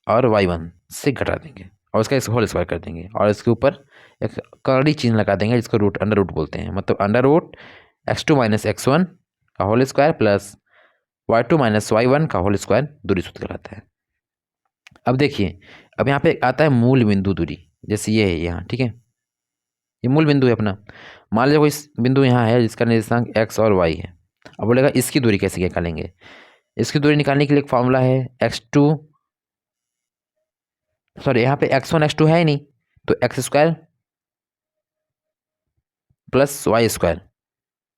और y1 से घटा देंगे और उसका होल स्क्वायर कर देंगे, और इसके ऊपर एक कर्ली चिन्ह लगा देंगे, जिसको अंडर रूट बोलते हैं। मतलब अंडर रूट x2 - x1 का whole square plus y2 minus y1 का होल स्क्वायर दूरी सूत्र कहलाता है। अब देखिए, अब यहाँ पे आता है मूल बिंदु दूरी, जैसे ये है यहाँ, ठीक है, ये मूल बिंदु है अपना। मान लीजिए कोई बिंदु यहाँ है जिसका निर्देशांक x और y है। अब बोलेगा इसकी दूरी कैसे निकालेंगे। इसकी दूरी निकालने के लिए एक फॉर्मूला है x2, सॉरी यहाँ पे x1 x2 है ही नहीं, तो X square plus Y square,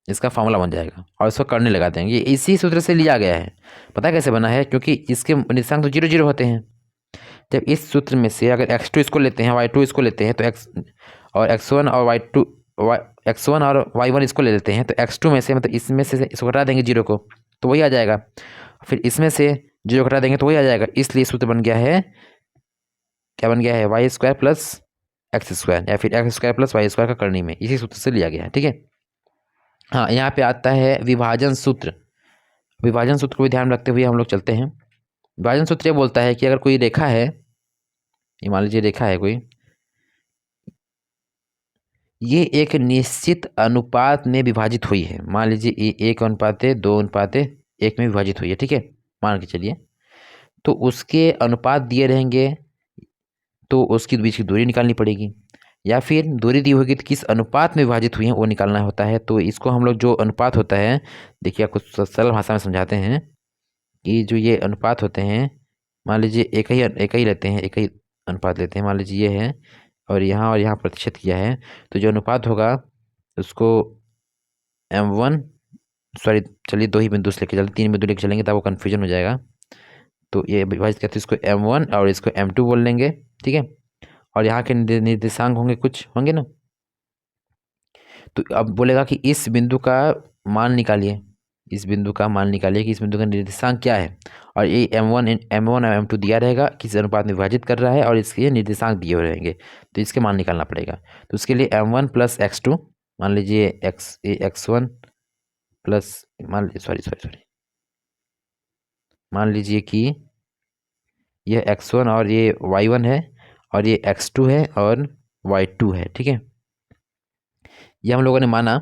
इसका फॉर्मूला बन जाएगा और इसको करने लगा देंगे। ये इसी सूत्र से लिया गया है। पता है कैसे बना है, क्योंकि इसके निर्देशांक तो 0 0 होते हैं। जब इस सूत्र में से अगर x2 इसको लेते हैं, y2 इसको लेते हैं, तो x और x1 और y2 x1 और y1 इसको ले लेते हैं, तो x2 में से मतलब इसमें से इसको घटा देंगे 0 को, तो वही आ जाएगा। फिर इसमें से 0 घटा देंगे तो वही आ जाएगा। इसलिए सूत्र बन गया है, क्या बन गया है, Y square plus X square, या फिर X square plus Y square का करनी में, इसी सूत्र से लिया गया है, ठीक है। हाँ, यहाँ पे आता है विभाजन सूत्र। विभाजन सूत्र को भी ध्यान रखते हुए हम लोग चलते हैं। विभाजन सूत्र ये बोलता है कि अगर कोई रेखा है, ये मान लीजिए रेखा है कोई, ये एक निश्चित अनुपात में विभाजित हुई है। मान लीजिए ये 1:2:1 में विभाजित हुई है, ठीक है, मान के चलिए। तो उसके अनुपात दिए रहेंगे, तो उसकी बीच की दूरी निकालनी पड़ेगी, या फिर दूरी दी होगी तो किस अनुपात में विभाजित हुई है वो निकालना होता है। तो इसको हम लोग जो अनुपात होता है, देखिए आपको सरल भाषा में समझाते हैं कि जो ये अनुपात होते हैं, मान लीजिए एक ही लेते हैं, एक ही अनुपात लेते हैं। मान लीजिए ये है और यहाँ प्रतिशत किया है, तो जो अनुपात होगा उसको m1, सॉरी चलिए 2 ही बिंदु से लेके चलते, 3 बिंदु लेके चलेंगे तब वो कन्फ्यूजन हो जाएगा। तो ये विभाजित करते इसको m1 और इसको m2 बोल लेंगे, ठीक है। और यहाँ के निर्देशांक होंगे, कुछ होंगे ना। तो अब बोलेगा कि इस बिंदु का मान निकालिए, इस बिंदु का मान निकालिए कि इस बिंदु का निर्देशांक क्या है। और ये m1 और m2 दिया रहेगा, किस अनुपात में विभाजित कर रहा है, और इसके निर्देशांक दिए हुए रहेंगे, तो इसके मान निकालना पड़ेगा। तो उसके लिए m1 प्लस x2, मान लीजिए x1 प्लस, मान लीजिए सॉरी मान लीजिए कि यह x1 और ये y1 है, और ये x2 है और y2 है, ठीक है। ये हम लोगों ने माना।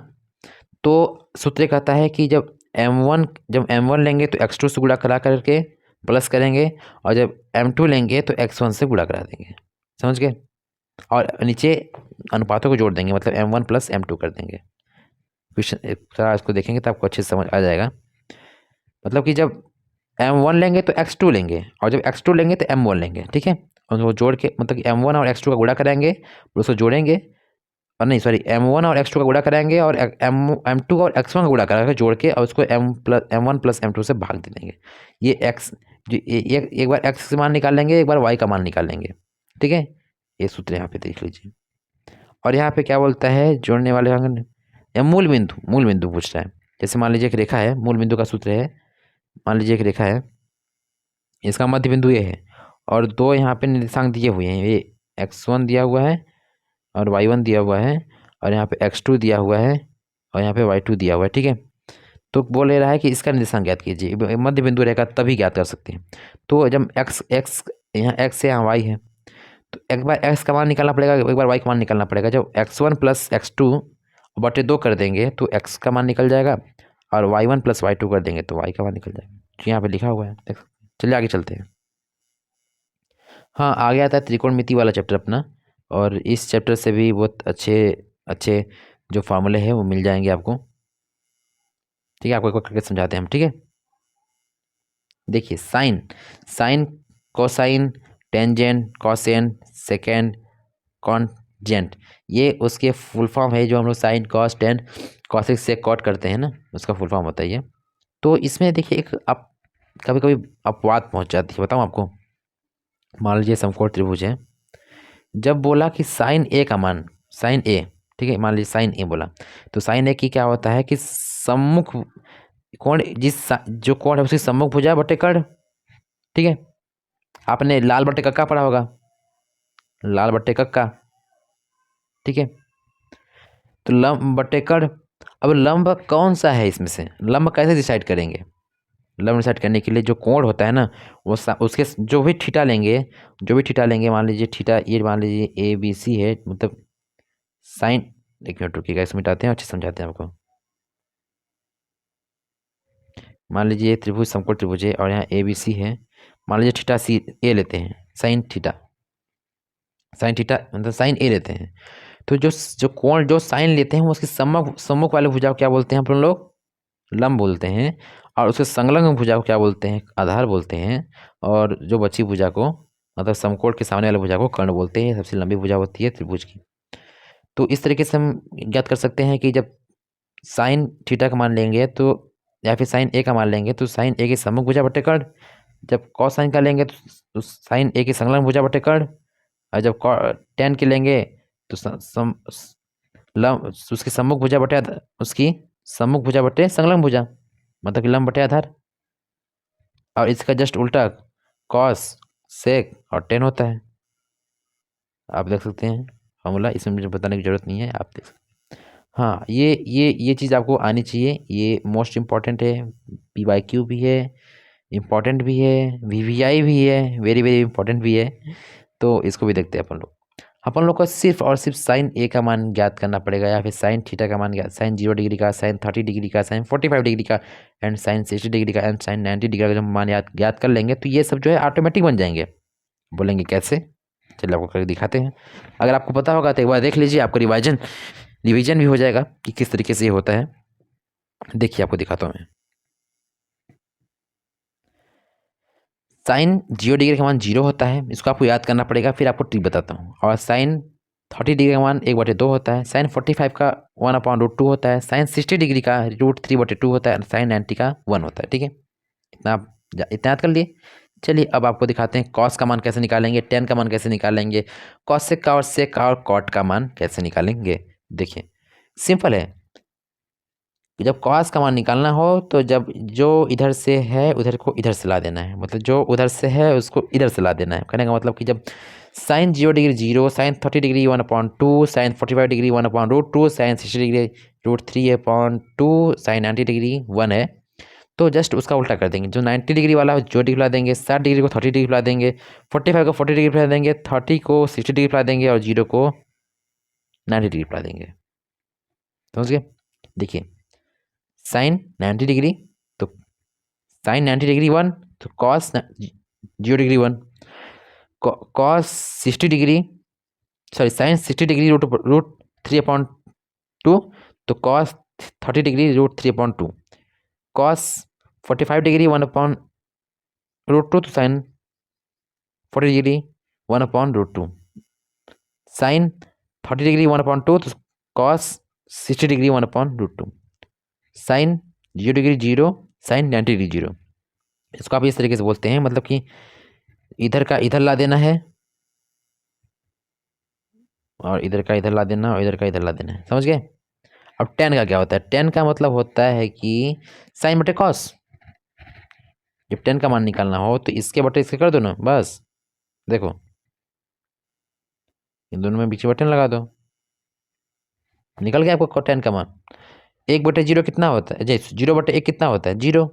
तो सूत्र कहता है कि जब m1 लेंगे तो x2 से गुणा करा करके प्लस करेंगे, और जब m2 लेंगे तो x1 से गुणा करा देंगे, समझ गए। और नीचे अनुपातों को जोड़ देंगे, मतलब m1 प्लस m2 कर देंगे। क्वेश्चन थोड़ा इसको देखेंगे तो आपको अच्छे से समझ आ जाएगा। मतलब कि जब m1 लेंगे तो x2 लेंगे, और जब x2 लेंगे तो m1 लेंगे, ठीक है। उनको जोड़ के, मतलब कि m1 और x2 का गुणा करेंगे, फिर उसको जोड़ेंगे, और नहीं सॉरी m1 और x2 का गुणा कराएंगे, और m2 और x1 का गुणा कराकर जोड़ के, और उसको m1 प्लस m2 से भाग दे देंगे। ये x जो एक बार x से मान निकाल लेंगे, एक बार y का मान निकाल लेंगे, ठीक है। ये सूत्र यहाँ पे देख लीजिए। और यहाँ पे क्या बोलता है, जोड़ने वाले अंग या मूल बिंदु पूछ रहा है। जैसे मान लीजिए एक रेखा है, मूल बिंदु का सूत्र है, मान लीजिए एक रेखा है, इसका मध्य बिंदु ये है, और दो यहाँ पे निर्देशांक दिए हुए हैं, ये x1 दिया हुआ है और y1 दिया हुआ है, और यहाँ पे x2 दिया हुआ है और यहाँ पे y2 दिया हुआ है, ठीक है। तो बोल रहा है कि इसका निर्देशांक ज्ञात कीजिए, मध्य बिंदु रहेगा तभी ज्ञात कर सकते हैं। तो जब x यहाँ x है, यहाँ y है, तो एक बार x का मान निकालना पड़ेगा, एक बार y का मान निकालना पड़ेगा। जब x1 प्लस x2 बटे 2 कर देंगे तो x का मान निकल जाएगा, और y1 प्लस y2 कर देंगे तो y का मान निकल जाएगा। तो यहाँ पे लिखा हुआ है, देख। चलिए आगे चलते हैं। हाँ, आगे आता है त्रिकोणमिति वाला चैप्टर अपना, और इस चैप्टर से भी बहुत अच्छे अच्छे जो फार्मूले हैं वो मिल जाएंगे आपको, ठीक है। आपको एक बार करके समझाते हैं हम, ठीक है। देखिए साइन कोसाइन टेंजेंट कोसेन सेकेंड कॉन्जेंट, ये उसके फुल फॉर्म है, जो हम लोग साइन कॉस टेन कॉसेक से कॉट करते हैं ना, उसका फुल फॉर्म होता है ये। तो इसमें देखिए एक आप कभी कभी अपवाद पहुंच जाती है, बताऊं आपको। मान लीजिए समकोण त्रिभुज है, जब बोला कि साइन ए का मान, साइन ए, ठीक है, मान लीजिए साइन ए बोला, तो साइन ए की क्या होता है कि सम्मुख कोण, जो कोण है उसकी सम्मुख भुजा बटे कर्ण, ठीक है। आपने लाल बटे कक्का पढ़ा होगा, लाल बटे कक्का, ठीक है। तो लंब बटे कर्ण, अब लंब कौन सा है इसमें से, लंब कैसे डिसाइड करेंगे। लंब डिसाइड करने के लिए जो कोण होता है ना, वो उसके जो भी थीटा लेंगे, मान लीजिए थीटा, ये मान लीजिए ABC है, मतलब साइन, एक मिनट रुकिएगा, इसमें मिटाते हैं, अच्छे समझाते हैं आपको। मान लीजिए त्रिभुज समकोण त्रिभुज है और यहाँ ए बी सी है। मान लीजिए थीटा सी ए लेते हैं, साइन थीटा मतलब साइन ए लेते हैं। तो जो जो कोण जो साइन लेते हैं वो उसके सम्मुख वाले भुजा को क्या बोलते हैं अपन लोग? लंब बोलते हैं। और उसके संलग्न भुजा को क्या बोलते हैं? आधार बोलते हैं। और जो बची भुजा को मतलब समकोण के सामने वाले भुजा को कर्ण बोलते हैं। सबसे लंबी भुजा होती है त्रिभुज की। तो इस तरीके से हम ज्ञात कर सकते हैं कि जब साइन थीटा का मान लेंगे तो, या फिर साइन ए का मान लेंगे तो साइन ए की सम्मुख भुजा बटे कर्ण। जब कॉस साइन का लेंगे तो साइन ए की संलग्न भुजा बटे कर्ण। और जब टेन के लेंगे तो उसकी सम्मुख भुजा बटे उसकी सम्मुख भुजा बटे संलग्न भुजा, मतलब कि लंब बटे आधार। और इसका जस्ट उल्टा कॉस सेक और टेन होता है। आप देख सकते हैं फॉर्मूला, इसमें मुझे बताने की जरूरत नहीं है, आप देख सकते हैं। हाँ, ये चीज़ आपको आनी चाहिए, ये मोस्ट इम्पॉर्टेंट है। PYQ भी है, इम्पॉर्टेंट भी है, VVI भी है, वेरी वेरी इंपॉर्टेंट भी है। तो इसको भी देखते हैं अपन लोग को सिर्फ और सिर्फ साइन ए का मान ज्ञात करना पड़ेगा, या फिर साइन थीटा का मान ज्ञात, साइन 0 डिग्री का, साइन 30 डिग्री का, साइन 45 डिग्री का, एंड साइन 60 डिग्री का, एंड साइन 90 डिग्री का जब मान ज्ञात कर लेंगे तो ये सब जो है ऑटोमेटिक बन जाएंगे। बोलेंगे कैसे? चलिए आपको करके दिखाते हैं। अगर आपको पता होगा तो एक बार देख लीजिए, आपको रिवीजन भी हो जाएगा कि किस तरीके से ये होता है। देखिए आपको दिखाता हूँ मैं। साइन 0 डिग्री का मान 0 होता है, इसको आपको याद करना पड़ेगा, फिर आपको ट्रिक बताता हूँ। और साइन 30 डिग्री का मान 1/2 होता है, साइन 45 का 1/√2 होता है, साइन 60 डिग्री का √3/2 होता है, साइन 90 का 1 होता है। ठीक है, इतना याद कर लिए। चलिए अब आपको दिखाते हैं कॉस का मान कैसे निकालेंगे, टेन का मान कैसे निकालेंगे, कॉसेक का और सेक का और कॉट का मान कैसे निकालेंगे। देखिए सिंपल है। जब कॉस का मान निकालना हो तो जब जो इधर से है उधर को इधर से ला देना है, मतलब जो उधर से है उसको इधर से ला देना है। कहने का मतलब कि जब sine 0 degree 0, sine 30 degree 1/2, sine 45 degree 1/√2, sine 60 degree √3/2, sine 90 degree 1 है, तो जस्ट उसका उल्टा कर देंगे। जो 90 डिग्री वाला है 0 डिग्री ला देंगे, 60 डिग्री को 30 डिग्री ला देंगे, 45 को 40 डिग्री ला देंगे, 30 को 60 डिग्री ला देंगे और 0 को 90 डिग्री ला देंगे। समझ गए? देखिए साइन 90 डिग्री तो साइन 90 डिग्री 1, तो cos 0 degree 1, cos 60 degree sorry sine 60 degree √3/2, तो कॉस 30 डिग्री √3/2, कॉस 45 डिग्री 1/√2, तो साइन 40 डिग्री 1/√2, साइन 30 डिग्री 1/2, तो cos 60 degree 1/√2, sine 0 degree 0, sine 90 degree 0। इसको आप इस तरीके से बोलते हैं, मतलब कि इधर का इधर ला देना है और इधर का इधर ला देना और इधर का इधर ला देना है। समझ गए? अब टेन का क्या होता है? टेन का मतलब होता है कि साइन बटे कॉस। जब टेन का मान निकालना हो तो इसके बटे इसके कर दो ना, बस। देखो इन दोनों में बीच में बटन लगा दो, निकल गया आपको टेन का मान। 1/0 कितना होता है? 0/1 कितना होता है? 0।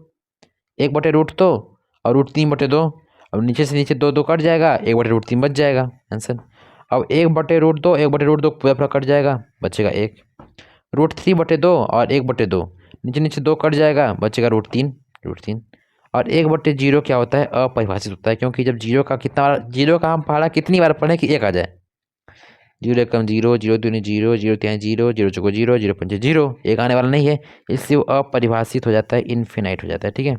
1/√2 और √3/2। अब नीचे से नीचे 2 कट जाएगा, 1/√3 बच जाएगा आंसर। अब 1/√2 1/√2 पूरा पूरा कट जाएगा, बचेगा 1। √3/2 और 1/2 नीचे नीचे 2 कट जाएगा, बचेगा √3। और 1/0 क्या होता है? अपरिभाषित होता है, क्योंकि जब जीरो का हम पढ़ा कितनी बार पढ़े कि 1 आ जाए। 0 कम 0, 0 दूनी 0, 0 3 0, 0 चौको 0, 0 5 0, 1 आने वाला नहीं है, इसलिए वो अपरिभाषित हो जाता है, इनफिनाइट हो जाता है। ठीक है,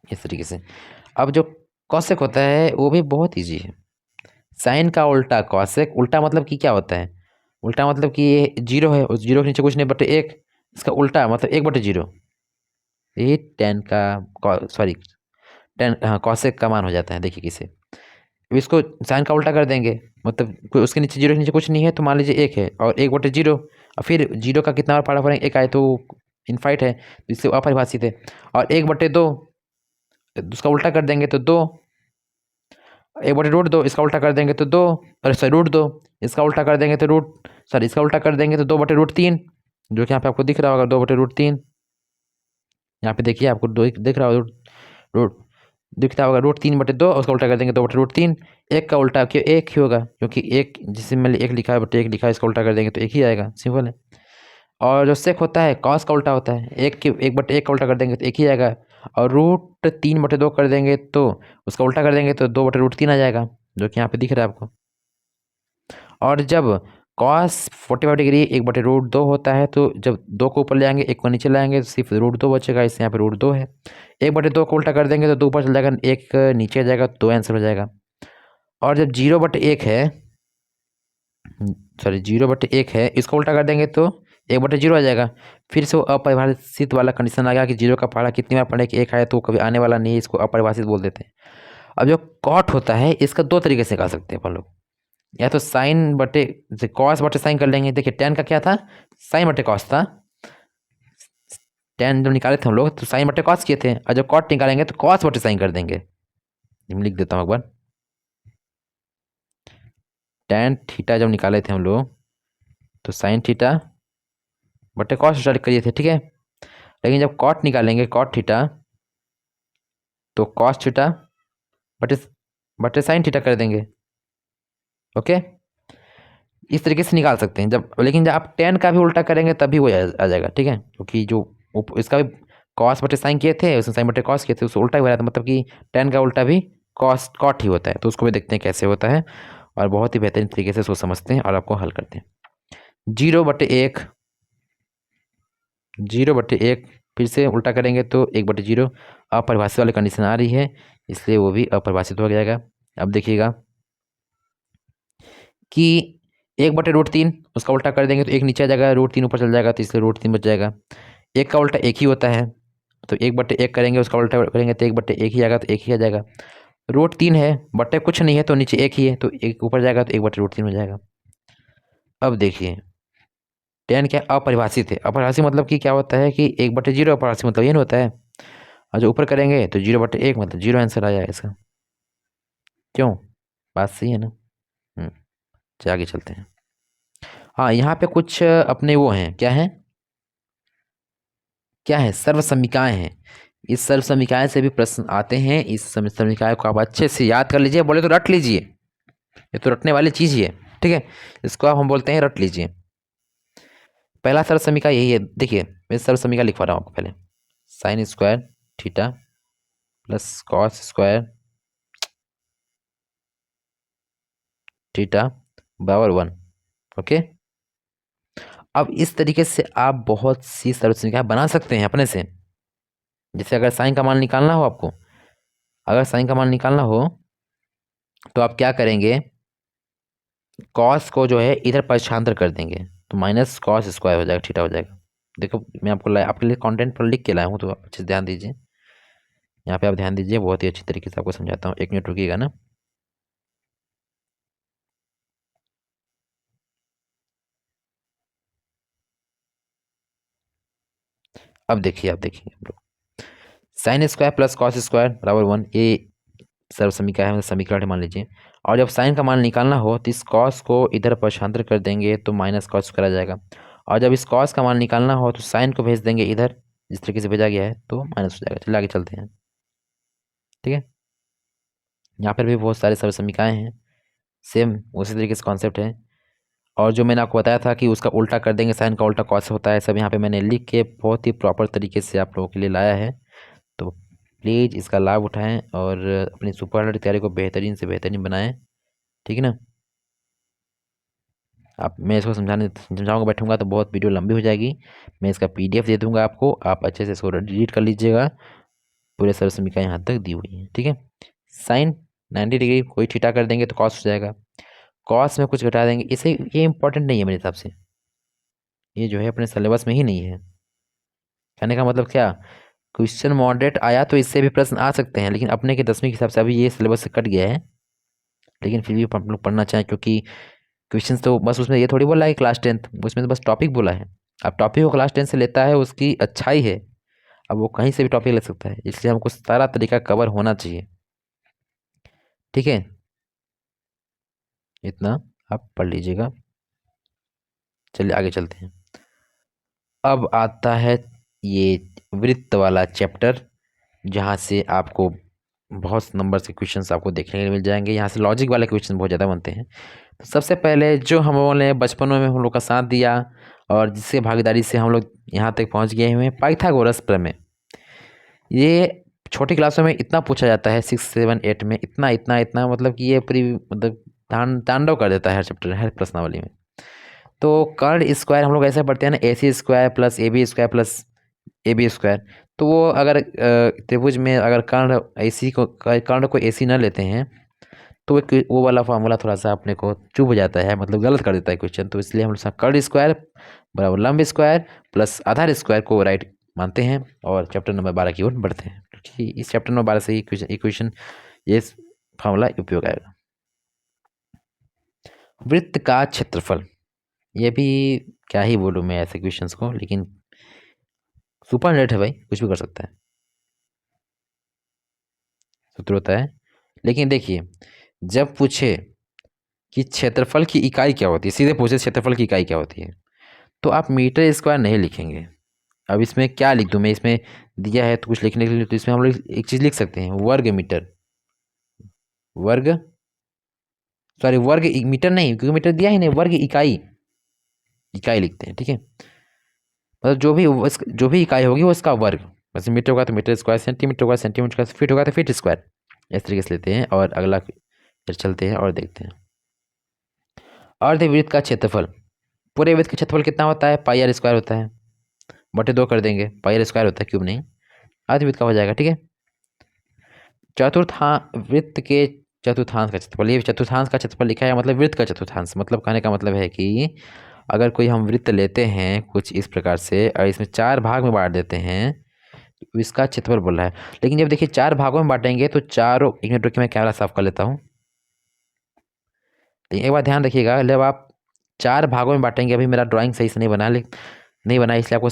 इस तरीके से। अब जो कॉसेक होता है वो भी बहुत ईजी है। साइन का उल्टा कॉसेक, उल्टा मतलब कि क्या होता है? उल्टा मतलब कि ये 0 है, उस 0 के नीचे कुछ नहीं बटे 1, इसका उल्टा मतलब 1/0। ये टेन का सॉरी टेन हाँ कॉसेक का मान हो जाता है। देखिए किसे, अब इसको साइन का उल्टा कर देंगे, मतलब उसके नीचे 0 के नीचे कुछ नहीं है, तो मान लीजिए 1 है और 1/0, और फिर 0 का कितना बार पढ़ा पड़ेंगे? 1 आए तो इनफाइट है, तो इससे अपरिभाषित है। और 1/2 उसका उल्टा कर देंगे तो 2, 1/√2 इसका उल्टा कर देंगे तो 2, अरे सॉरी √2 इसका उल्टा कर देंगे तो इसका उल्टा कर देंगे तो 2/√3, जो कि यहाँ पे आपको दिख रहा होगा 2/√3। यहाँ पे देखिए आपको दिख रहा होगा रूट दिखता होगा √3/2, उसका उल्टा कर देंगे 2/√3। 1 का उल्टा क्यों 1 ही होगा, क्योंकि 1 जिससे मैंने 1 लिखा है बटे 1 लिखा है, इसका उल्टा कर देंगे तो 1 ही आएगा, सिंपल है। और जो सेक होता है कॉस का उल्टा होता है, 1/1 का उल्टा कर देंगे तो 1 ही आएगा। और √3/2 कर देंगे तो उसका उल्टा कर देंगे तो 2/√3 आ जाएगा, जो कि यहाँ पे दिख रहा है आपको। और जब कॉस 45 डिग्री 1/√2 होता है तो जब 2 को ऊपर ले आएंगे 1 को नीचे लाएंगे तो सिर्फ √2 बचेगा, इससे यहाँ पे √2 है। 1/2 को उल्टा कर देंगे तो 2 ऊपर चल जाएगा, 1 नीचे आ जाएगा, 2 आंसर हो जाएगा। और जब 0/1 है, सॉरी 0/1 है, इसको उल्टा कर देंगे तो 1/0 आ जाएगा। फिर से वो अपरिभाषित वाला कंडीशन आ गया कि 0 का पहाड़ा कितनी बार पढ़े कि 1 आया तो कभी आने वाला नहीं है, इसको अपरिभाषित बोल देते हैं। अब जो कॉट होता है इसका 2 तरीके से निकाल सकते हैं अपन लोग, या तो साइन बटे कॉस बटे साइन कर लेंगे। देखिए टेन का क्या था, साइन बटे कॉस था। टेन जब निकाले थे हम लोग तो साइन बटे कॉस किए थे, और जब कॉट निकालेंगे तो कॉस बटे साइन कर देंगे। लिख देता हूँ एक बार, टेन थीटा जब निकाले थे हम लोग तो साइन थीटा बटे कॉस थीटा करिए थे, ठीक है। लेकिन जब कॉट निकालेंगे कॉट थीटा तो कॉस थीटा बटे बटे साइन थीटा कर देंगे। ओके, इस तरीके से निकाल सकते हैं जब, लेकिन जब आप टेन का भी उल्टा करेंगे तब भी वो आ जाएगा, ठीक है। क्योंकि जो इसका भी कॉस बटे साइन किए थे, उसमें साइन बटे कॉस किए थे, उसको उल्टा ही हो रहा था, मतलब कि टेन का उल्टा भी कॉस कॉट ही होता है। तो उसको भी देखते हैं कैसे होता है, और बहुत ही बेहतरीन तरीके से उसको समझते हैं और आपको हल करते हैं। 0/1, 0/1 फिर से उल्टा करेंगे तो 1/0, अपरिभाषित वाली कंडीशन आ रही है इसलिए वो भी अपरिभाषित हो जाएगा। अब देखिएगा कि 1/√3 उसका उल्टा कर देंगे तो 1 नीचे आ जाएगा, √3 ऊपर चल जाएगा तो इसलिए √3 बच जाएगा। 1 का उल्टा 1 ही होता है, तो 1/1 करेंगे उसका उल्टा करेंगे तो 1/1 ही आएगा, तो 1 ही आ जाएगा। √3 है, बटे कुछ नहीं है तो नीचे 1 ही है, तो 1 ऊपर जाएगा तो 1/√3 हो जाएगा। अब देखिए टेन क्या अपरिभाषित है, अपरिभाषित मतलब कि क्या होता है कि 1/0 अपरिभाषित मतलब ये नहीं होता है। और जो ऊपर करेंगे तो 0/1 मतलब 0 आंसर आ जाएगा इसका। क्यों, बात सही है ना। चलिए आगे चलते हैं। हाँ यहाँ पे कुछ अपने वो हैं, क्या है, क्या है, सर्व समीकाएं हैं। इस सर्व समीकाएं से भी प्रश्न आते हैं, इस समीकाएं को आप अच्छे से याद कर लीजिए, बोले तो रट लीजिए, ये तो रटने वाली चीज ही है, ठीक है। इसको आप हम बोलते हैं रट लीजिए। पहला सर्व समीका यही है, देखिए मैं सर्व समीका लिखवा रहा हूँ आपको पहले। Sine square theta plus cos square theta बराबर 1। ओके, अब इस तरीके से आप बहुत सी सर्व समीकाएं बना सकते हैं अपने से। जैसे अगर साइन का मान निकालना हो आपको, अगर साइन का मान निकालना हो तो आप क्या करेंगे, कॉस को जो है इधर पक्षांतर कर देंगे तो माइनस कॉस स्क्वायर हो जाएगा, थीटा हो जाएगा। देखो मैं आपको आपके लिए कंटेंट पर लिख के लाया हूँ, तो अच्छे से ध्यान दीजिए। यहाँ पे आप ध्यान दीजिए, बहुत ही अच्छी तरीके से आपको समझाता हूँ, 1 मिनट रुकिएगा ना। अब देखिए, आप देखिए हम लोग sine square plus cos square बराबर 1, ये सर्व समीकरण है, मतलब समीकरण मान लीजिए। और जब साइन का मान निकालना हो तो इस कॉस को इधर पक्षांतर कर देंगे तो माइनस कॉस स्क्वायर आ जाएगा। और जब इस कॉस का मान निकालना हो तो साइन को भेज देंगे इधर, जिस तरीके से भेजा गया है, तो माइनस हो जाएगा। चलिए आगे चलते हैं, ठीक है। यहाँ पर भी बहुत सारे सर्व समीकरण हैं, सेम उसी तरीके से कॉन्सेप्ट है। और जो मैंने आपको बताया था कि उसका उल्टा कर देंगे, साइन का उल्टा कॉस होता है, सब यहाँ पे मैंने लिख के बहुत ही प्रॉपर तरीके से आप लोगों के लिए लाया है। तो प्लीज़ इसका लाभ उठाएं और अपनी सुपर तैयारी को बेहतरीन से बेहतरीन बनाएं, ठीक है ना। आप, मैं इसको समझाऊंगा बैठूंगा तो बहुत वीडियो लंबी हो जाएगी। मैं इसका PDF दे दूंगा आपको, आप अच्छे से इसको डिलीट कर लीजिएगा। पूरे सर्व समीकरण यहाँ तक दी हुई है, ठीक है। साइन 90 डिग्री कोई थीटा कर देंगे तो कॉस हो जाएगा, कॉस में कुछ घटा देंगे, इसे ये इंपॉर्टेंट नहीं है मेरे हिसाब से, ये जो है अपने सिलेबस में ही नहीं है। कहने का मतलब क्या, क्वेश्चन मॉडरेट आया तो इससे भी प्रश्न आ सकते हैं, लेकिन अपने के 10वीं के हिसाब से अभी ये सिलेबस से कट गया है। लेकिन फिर भी हम लोग पढ़ना चाहें, क्योंकि क्वेश्चन तो बस उसमें ये थोड़ी बोला है क्लास 10th, उसमें तो बस टॉपिक बोला है। अब टॉपिक को क्लास 10 से लेता है उसकी अच्छाई है, अब वो कहीं से भी टॉपिक ले सकता है, इसलिए हमको सारा तरीका कवर होना चाहिए, ठीक है। इतना आप पढ़ लीजिएगा। चलिए आगे चलते हैं। अब आता है ये वृत्त वाला चैप्टर, जहाँ से आपको बहुत नंबर से क्वेश्चंस आपको देखने को मिल जाएंगे। यहाँ से लॉजिक वाले क्वेश्चन बहुत ज़्यादा बनते हैं। तो सबसे पहले जो हम लोगों ने बचपन में हम लोग का साथ दिया और जिससे भागीदारी से हम लोग यहाँ तक पहुँच गए हुए हैं पाइथागोरस प्रमेय। ये छोटी क्लासों में इतना पूछा जाता है, 6, 7, 8 में इतना इतना इतना, मतलब कि ये पूरी मतलब तांडव कर देता है हर चैप्टर हर प्रश्नावली में। तो कर्ण स्क्वायर हम लोग ऐसे पढ़ते हैं ना, AC square plus AB square plus AB square. तो वो अगर त्रिभुज में अगर कर्ण को AC न लेते हैं तो वो वाला फार्मूला थोड़ा सा अपने को चुभ जाता है, मतलब गलत कर देता है क्वेश्चन। तो इसलिए हम लोग कर्ण स्क्वायर बराबर लंब स्क्वायर प्लस आधार स्क्वायर को राइट मानते हैं और चैप्टर नंबर 12 की ओर बढ़ते हैं, क्योंकि इस चैप्टर नंबर 12 से ही इक्वेशन ये फार्मूला उपयोग आएगा। वृत्त का क्षेत्रफल, ये भी क्या ही बोलूँ मैं ऐसे क्वेश्चंस को, लेकिन सुपर नेट है भाई, कुछ भी कर सकता है, सूत्र होता है। लेकिन देखिए जब पूछे कि क्षेत्रफल की इकाई क्या होती है, सीधे पूछे क्षेत्रफल की इकाई क्या होती है, तो आप मीटर स्क्वायर नहीं लिखेंगे। अब इसमें क्या लिख दूं मैं, इसमें दिया है तो कुछ लिखने के लिए, तो इसमें हम लोग एक चीज़ लिख सकते हैं, वर्ग मीटर। वर्ग सॉरी वर्ग मीटर नहीं, क्योंकि मीटर दिया ही नहीं, वर्ग इकाई, इकाई लिखते हैं, ठीक है। मतलब जो भी इकाई होगी वो इसका वर्ग, वैसे मीटर होगा तो मीटर स्क्वायर, सेंटीमीटर होगा सेंटीमीटर स्क्वायर, फीट होगा तो फीट स्क्वायर, इस तरीके से लेते हैं। और अगला फिर चलते हैं और देखते हैं अर्धवृत्त का क्षेत्रफल। पूरे वृत्त का क्षेत्रफल कितना होता है, पाई आर स्क्वायर होता है, बटे 2 कर देंगे, पाई आर स्क्वायर होता है, क्यूब नहीं। अर्धवृत्त का हो जाएगा, ठीक है। वृत्त के चतुर्थांश का क्षेत्रफल, ये चतुर्थांश का क्षेत्रफल लिखा है, मतलब वृत्त का चतुर्थांश, मतलब कहने का मतलब है कि अगर कोई हम वृत्त लेते हैं कुछ इस प्रकार से और इसमें 4 भाग में बांट देते हैं तो इसका क्षेत्रफल बोल रहा है। लेकिन जब देखिए 4 भागों में बांटेंगे तो चारों, एक मिनट रुकिए मैं कैमरा साफ कर लेता हूँ। तो एक बार ध्यान रखिएगा, जब आप 4 भागों में बांटेंगे, अभी मेरा ड्राइंग सही से नहीं बना, नहीं बना इसलिए आपको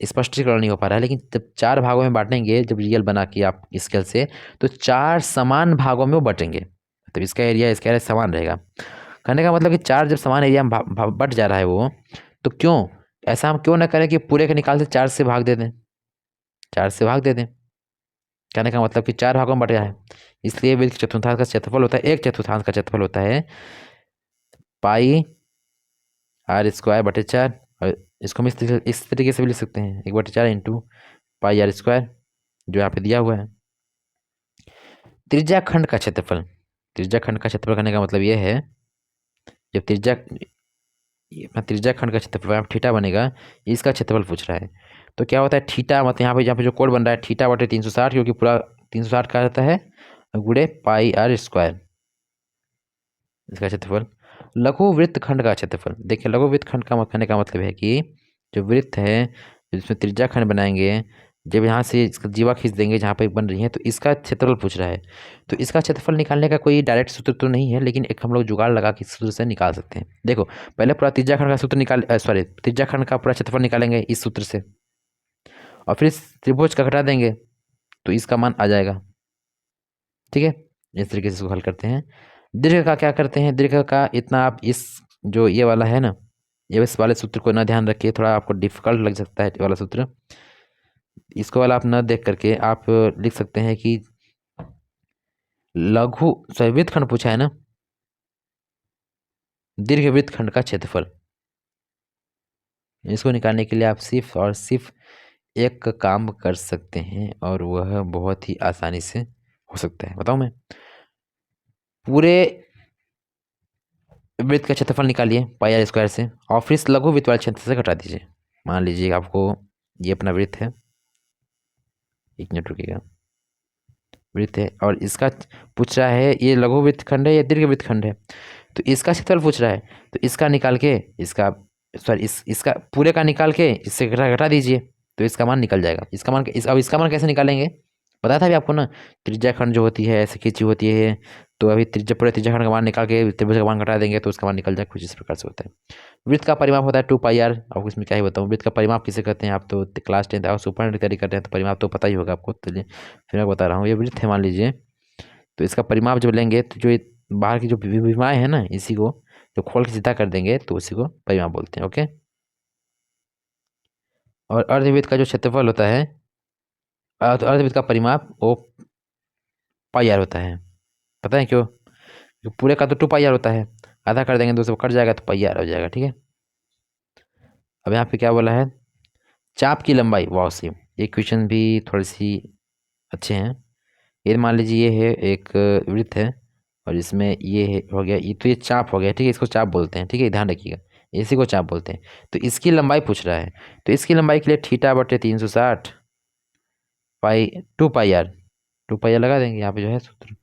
स्पष्टीकरण नहीं हो पा रहा है, लेकिन जब 4 भागों में बांटेंगे, जब रियल बना के आप स्केल से, तो 4 समान भागों में वो बटेंगे, तो इसका एरिया समान रहेगा। कहने का मतलब कि 4 जब समान एरिया में बट जा रहा है वो, तो क्यों ऐसा हम क्यों ना करें कि पूरे के निकाल से 4 से भाग दे दें, 4 से भाग दे दें। कहने का मतलब कि 4 भागों में बट गया है, इसलिए वृत्त चतुर्थांश का क्षेत्रफल होता है, एक चतुर्थांश का क्षेत्रफल होता है पाई आर स्क्वायर बटे 4। और इसको हम इस तरीके से भी लिख सकते हैं, 1/4 इंटू पाई आर स्क्वायर, जो यहाँ पे दिया हुआ है। त्रिज्या खंड का क्षेत्रफल, त्रिज्या खंड का क्षेत्रफल करने का मतलब ये है, जब अपना त्रिज्या खंड का क्षेत्रफल थीटा बनेगा, इसका क्षेत्रफल पूछ रहा है, तो क्या होता है थीटा, मतलब यहाँ पे जो कोड बन रहा है थीटा बटे 360, क्योंकि पूरा 360 का रहता है, गुड़े पाई आर स्क्वायर, इसका क्षेत्रफल। लघु वृत्त खंड का क्षेत्रफल, देखिए लघु वृत्त खंड का कहने का मतलब है कि जो वृत्त है जिसमें त्रिज्या खंड बनाएंगे, जब यहाँ से इसका जीवा खींच देंगे जहाँ पे बन रही है, तो इसका क्षेत्रफल पूछ रहा है। तो इसका क्षेत्रफल निकालने का कोई डायरेक्ट सूत्र तो नहीं है, लेकिन एक हम लोग जुगाड़ लगा के सूत्र से निकाल सकते हैं। देखो पहले पूरा त्रिज्या खंड का सूत्र त्रिज्या खंड का पूरा क्षेत्रफल निकालेंगे इस सूत्र से, और फिर इस त्रिभुज का घटा देंगे तो इसका मान आ जाएगा, ठीक है। इस तरीके से इसको हल करते हैं। दीर्घ का क्या करते हैं, दीर्घ का इतना आप इस जो ये वाला है ना, ये इस वाले सूत्र को ना ध्यान रखिए, थोड़ा आपको डिफिकल्ट लग सकता है ये वाला सूत्र, इसको वाला आप न देख करके आप लिख सकते हैं कि लघु वृत्त खंड पूछा है ना, दीर्घ वृत्त खंड का क्षेत्रफल, इसको निकालने के लिए आप सिर्फ और सिर्फ एक काम कर सकते हैं, और वह बहुत ही आसानी से हो सकता है। बताऊं मैं, पूरे वृत्त का क्षेत्रफल निकालिए पाई आर स्क्वायर से, और फिर इस लघु वृत्त वाले क्षेत्र से घटा दीजिए। मान लीजिए आपको ये अपना वृत्त है, एक मिनट रुकिएगा, वृत्त है और इसका पूछ रहा है ये लघु वृत्त खंड है या दीर्घ वृत्त खंड है, तो इसका क्षेत्रफल पूछ रहा है, तो इसका निकाल के इसका इसका पूरे का निकाल के इससे घटा दीजिए, तो इसका मान निकल जाएगा। अब इसका मान कैसे निकालेंगे, पता था अभी आपको ना, त्रिज्या खंड जो होती है ऐसे खींची होती है, तो अभी पूरे त्रिज्या खंड का मान निकाल के त्रिभुज का मान घटा देंगे तो उसका मान निकल जाए, कुछ इस प्रकार से होता है। वृत्त का परिमाप होता है 2πr, आपको इसमें क्या ही बताऊँ, वृत्त का परिमाप किसे कहते हैं, आप तो क्लास 10 और सुपर तैयारी करते हैं तो परिमाप तो पता ही होगा आपको, चलिए फिर मैं बता रहा हूँ। ये वृत्त है मान लीजिए, तो इसका परिमाप जब लेंगे तो जो बाहर की जो विमाएँ हैं ना, इसी को जब खोल के सीधा कर देंगे तो उसी को परिमाप बोलते हैं, ओके। और अर्धवृत्त का जो क्षेत्रफल होता है, तो अर्धवृत्त का परिमाप वो पाई आर होता है। पता है क्यों, पूरे का तो 2πr होता है, आधा कर देंगे तो उसको कट जाएगा तो पाई आर हो जाएगा, ठीक है। अब यहाँ पे क्या बोला है, चाप की लंबाई, वाह सेम, ये क्वेश्चन भी थोड़ी सी अच्छे हैं। ये मान लीजिए ये है एक वृत्त है और इसमें ये हो गया, ये तो ये चाप हो गया, ठीक है, इसको चाप बोलते हैं, ठीक है, ध्यान रखिएगा, इसी को चाप बोलते हैं। तो इसकी लंबाई पूछ रहा है, तो इसकी लंबाई के लिए थीटा बटे 360 पाई 2 पाई आर, 2 पाई आर लगा देंगे यहाँ पे जो है सूत्र।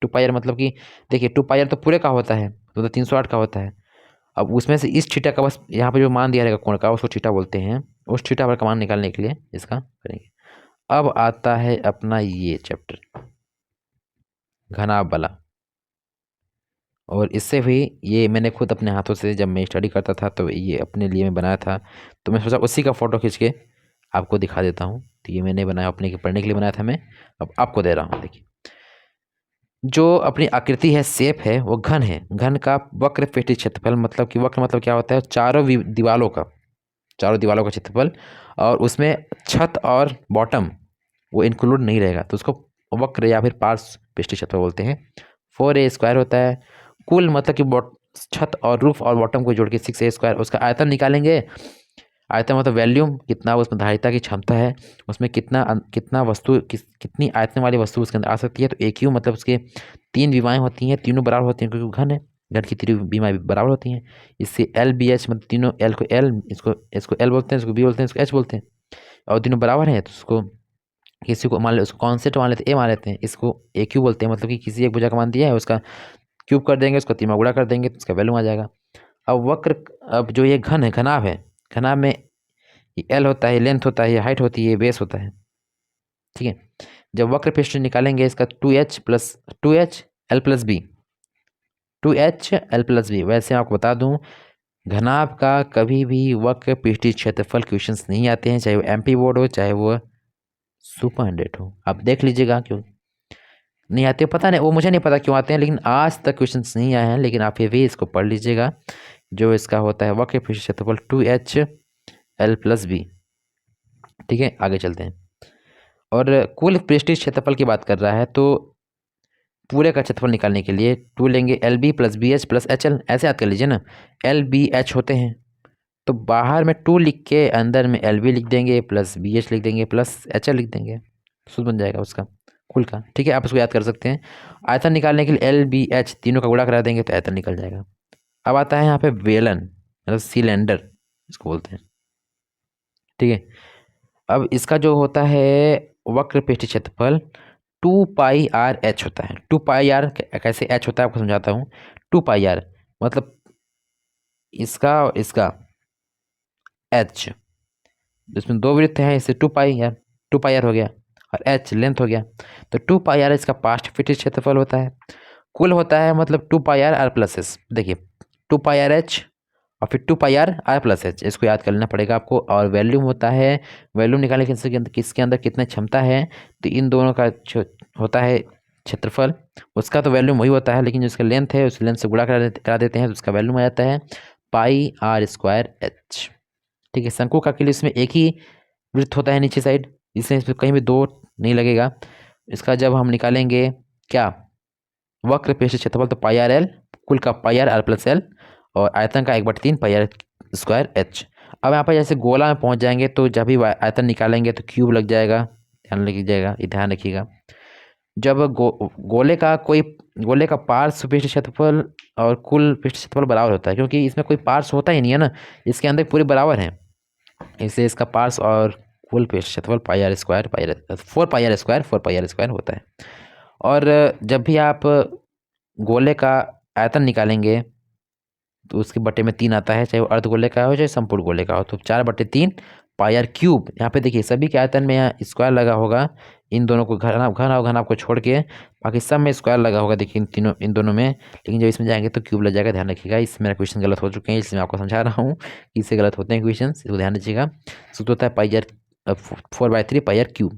2 पाई आर मतलब कि देखिए 2 पाई आर तो पूरे का होता है, तो 308 का होता है। अब उसमें से इस थीटा का बस यहाँ पे जो मान दिया रहेगा कोण का, उसको थीटा बोलते हैं, उस थीटा पर का मान निकालने के लिए इसका करेंगे। अब आता है अपना ये चैप्टर घनाभ वाला, और इससे भी ये मैंने खुद अपने हाथों से जब मैं स्टडी करता था तो ये अपने लिए मैं बनाया था, तो मैं सोचा उसी का फ़ोटो खींच के आपको दिखा देता हूँ। तो ये मैंने बनाया अपने के पढ़ने के लिए बनाया था मैं, अब आपको दे रहा हूँ। देखिए जो अपनी आकृति है, शेप है, वो घन है, घन का वक्र पृष्ठीय क्षेत्रफल, मतलब कि वक्र मतलब क्या होता है, चारों दीवालों का, चारों दीवालों का क्षेत्रफल, और उसमें छत और बॉटम वो इंक्लूड नहीं रहेगा, तो उसको वक्र या फिर पार्श्व पृष्ठीय क्षेत्रफल बोलते हैं। 4a² होता है। कुल मतलब कि छत और रूफ और बॉटम को जोड़ के 6a²। उसका आयतन निकालेंगे, आयतन मतलब वैल्यूम, कितना उसमें धारिता की क्षमता है, उसमें कितना वस्तु कितनी आयतन वाली वस्तु उसके अंदर आ सकती है। तो AQ मतलब उसके 3 विमाएँ होती हैं, तीनों बराबर होती हैं क्योंकि घन है, घन की 3 विमाएँ बराबर होती हैं। इससे LBH मतलब तीनों L को L, इसको L बोलते हैं, इसको B बोलते हैं, इसको H बोलते हैं, और तीनों बराबर हैं, तो उसको किसी को मान लो, उसको कॉन्सेंट मान लेते हैं, A मान लेते हैं, इसको AQ बोलते हैं, मतलब कि किसी एक भुजा का मान दिया है, उसका क्यूब कर देंगे, उसका 3 गुणा कर देंगे तो उसका वैल्यू आ जाएगा। अब वक्र, अब जो ये घन है, घनाभ है, घनाभ में ये L होता है, लेंथ होता है, ये हाइट होती है, ये बेस होता है, ठीक है। जब वक्र पृष्ठ निकालेंगे इसका 2H plus 2H L plus B, 2H L plus B. वैसे आपको बता दूं, घनाभ का कभी भी वक्र पृष्ठीय क्षेत्रफल क्वेश्चंस नहीं आते हैं, चाहे वो MP बोर्ड हो चाहे वो सुपर 100 हो, आप देख लीजिएगा क्यों नहीं आते, पता नहीं, वो मुझे नहीं पता क्यों आते हैं, लेकिन आज तक क्वेश्चंस नहीं आए हैं। लेकिन आप फिर भी इसको पढ़ लीजिएगा, जो इसका होता है वक्र पृष्ठीय क्षेत्रफल 2H L प्लस बी, ठीक है। आगे चलते हैं, और कुल पृष्ठीय क्षेत्रफल की बात कर रहा है, तो पूरे का क्षेत्रफल निकालने के लिए 2 लेंगे, LB plus BH plus HL, ऐसे याद कर लीजिए ना, LBH होते हैं, तो बाहर में 2 लिख के अंदर में LB लिख देंगे प्लस BH लिख देंगे प्लस HL लिख देंगे, सूत्र बन जाएगा उसका कुल का, ठीक है। आप इसको याद कर सकते हैं। आयतन निकालने के लिए LBH तीनों का गुणा करा देंगे तो आयतन निकल जाएगा। अब आता है यहाँ पे वेलन, मतलब सिलेंडर इसको बोलते हैं, ठीक है। अब इसका जो होता है वक्र पृष्ठीय क्षेत्रफल 2 पाई R H होता है। 2 पाई R कैसे H होता है आपको समझाता हूँ। 2 पाई R मतलब इसका इसका H, इसमें 2 वृत्त हैं, इससे 2 पाई आर हो गया, और H लेंथ हो गया, तो 2 पाई आर इसका पार्श्व पृष्ठीय क्षेत्रफल होता है। कुल होता है मतलब 2 पाई आर R प्लस एस, देखिए 2 पाई आर H और फिर 2 पाई आर R प्लस H, इसको याद कर लेना पड़ेगा आपको। और वैल्यूम होता है, वैल्यूम निकालने के किसके अंदर कितना क्षमता है, तो इन दोनों का होता है क्षेत्रफल, उसका तो वैल्यूम वही होता है, लेकिन जो इसका लेंथ है उस लेंथ से गुणा करा देते हैं तो उसका वैल्यूम आ जाता है πr²H, ठीक है। शंकु का के लिए इसमें एक ही वृत्त होता है नीचे साइड, इसमें कहीं भी 2 नहीं लगेगा। इसका जब हम निकालेंगे क्या, वक्र पृष्ठीय क्षेत्रफल, तो πr_L, कुल का πr_R+L, और आयतन का 1/3 πr²H। अब यहाँ पर जैसे गोला में पहुँच जाएंगे तो जब भी आयतन निकालेंगे तो क्यूब लग जाएगा, ध्यान रखिएगा, ये ध्यान रखिएगा। जब गोले का पार्श्व पृष्ठीय क्षेत्रफल और कुल पृष्ठीय क्षेत्रफल बराबर होता है, क्योंकि इसमें कोई पार्श्व होता ही नहीं है ना, इसके अंदर पूरे बराबर हैं, इससे इसका पार्श्व और कुल पृष्ठीय क्षेत्रफल πr² होता है। और जब भी आप गोले का आयतन निकालेंगे तो उसके बटे में 3 आता है, चाहे वो अर्ध गोले का हो चाहे संपूर्ण गोले का हो, तो 4/3 πr³ यहाँ पे देखिए सभी के आयतन में यहाँ स्क्वायर लगा होगा, इन दोनों को घन आपको छोड़ के बाकी सब में स्क्वायर लगा होगा, देखिए इन दोनों में, लेकिन जब इसमें जाएंगे तो क्यूब लग जाएगा, ध्यान रखिएगा। इसमें मेरा क्वेश्चन गलत हो चुके हैं, इसलिए मैं आपको समझा रहा हूँ कि इससे गलत होते हैं क्वेश्चन, इसको ध्यान रखिएगा। सूत्र होता है 4/3 πr³।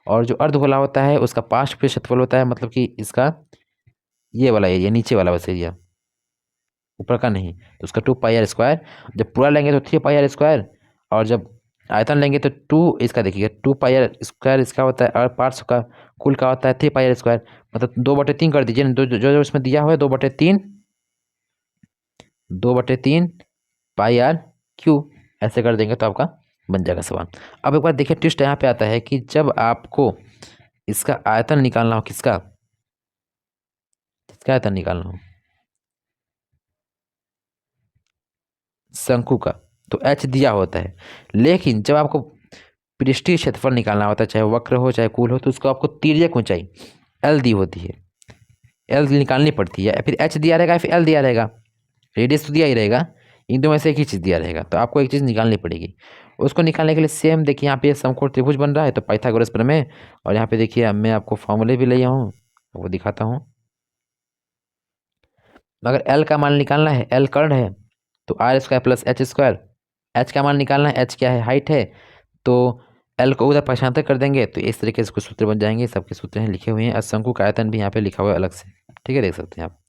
और जो अर्धगोला होता है उसका पार्श्व क्षेत्रफल होता है, मतलब कि इसका ये वाला एरिया, नीचे वाला बस एरिया, ऊपर का नहीं, तो उसका 2 πr²। जब पूरा लेंगे तो 3 πr², और जब आयतन लेंगे तो 2, इसका देखिएगा 2 πr² इसका होता है, और पार्श्व का कुल का होता है 3 πr², मतलब 2/3 कर दीजिए, जो इसमें दिया हुआ है 2/3 πr³ ऐसे कर देंगे तो आपका बन जाएगा सवाल। अब एक बार देखिए ट्विस्ट यहाँ पे आता है कि जब आपको इसका आयतन निकालना हो, किसका आयतन निकालना हो, शंकु का, तो एच दिया होता है। लेकिन जब आपको पृष्ठीय क्षेत्रफल निकालना होता है, चाहे वक्र हो चाहे कुल हो, तो उसको आपको तिर्यक ऊंचाई एल दी होती है, एल निकालनी पड़ती है। फिर एच दिया रहेगा फिर एल दिया रहेगा, रेडियस तो दिया ही रहेगा, इन दोनों में से एक ही चीज़ दिया रहेगा, तो आपको एक चीज़ निकालनी पड़ेगी। उसको निकालने के लिए सेम देखिए यहाँ पे समकोण त्रिभुज बन रहा है, तो पाइथागोरस प्रमेय। और यहाँ पे देखिए मैं आपको फॉर्मूले भी ले आया हूँ, वो दिखाता हूँ। अगर एल का मान निकालना है, एल कर्ण है, तो R square plus H square. H का मान निकालना है, एच क्या है, हाइट है, तो एल को उधर पक्षांतर कर देंगे, तो इस तरीके से कुछ सूत्र बन जाएंगे। सबके सूत्र हैं लिखे हुए हैं, और शंकु का आयतन भी यहाँ पे लिखा हुआ है अलग से, ठीक है, देख सकते हैं आप।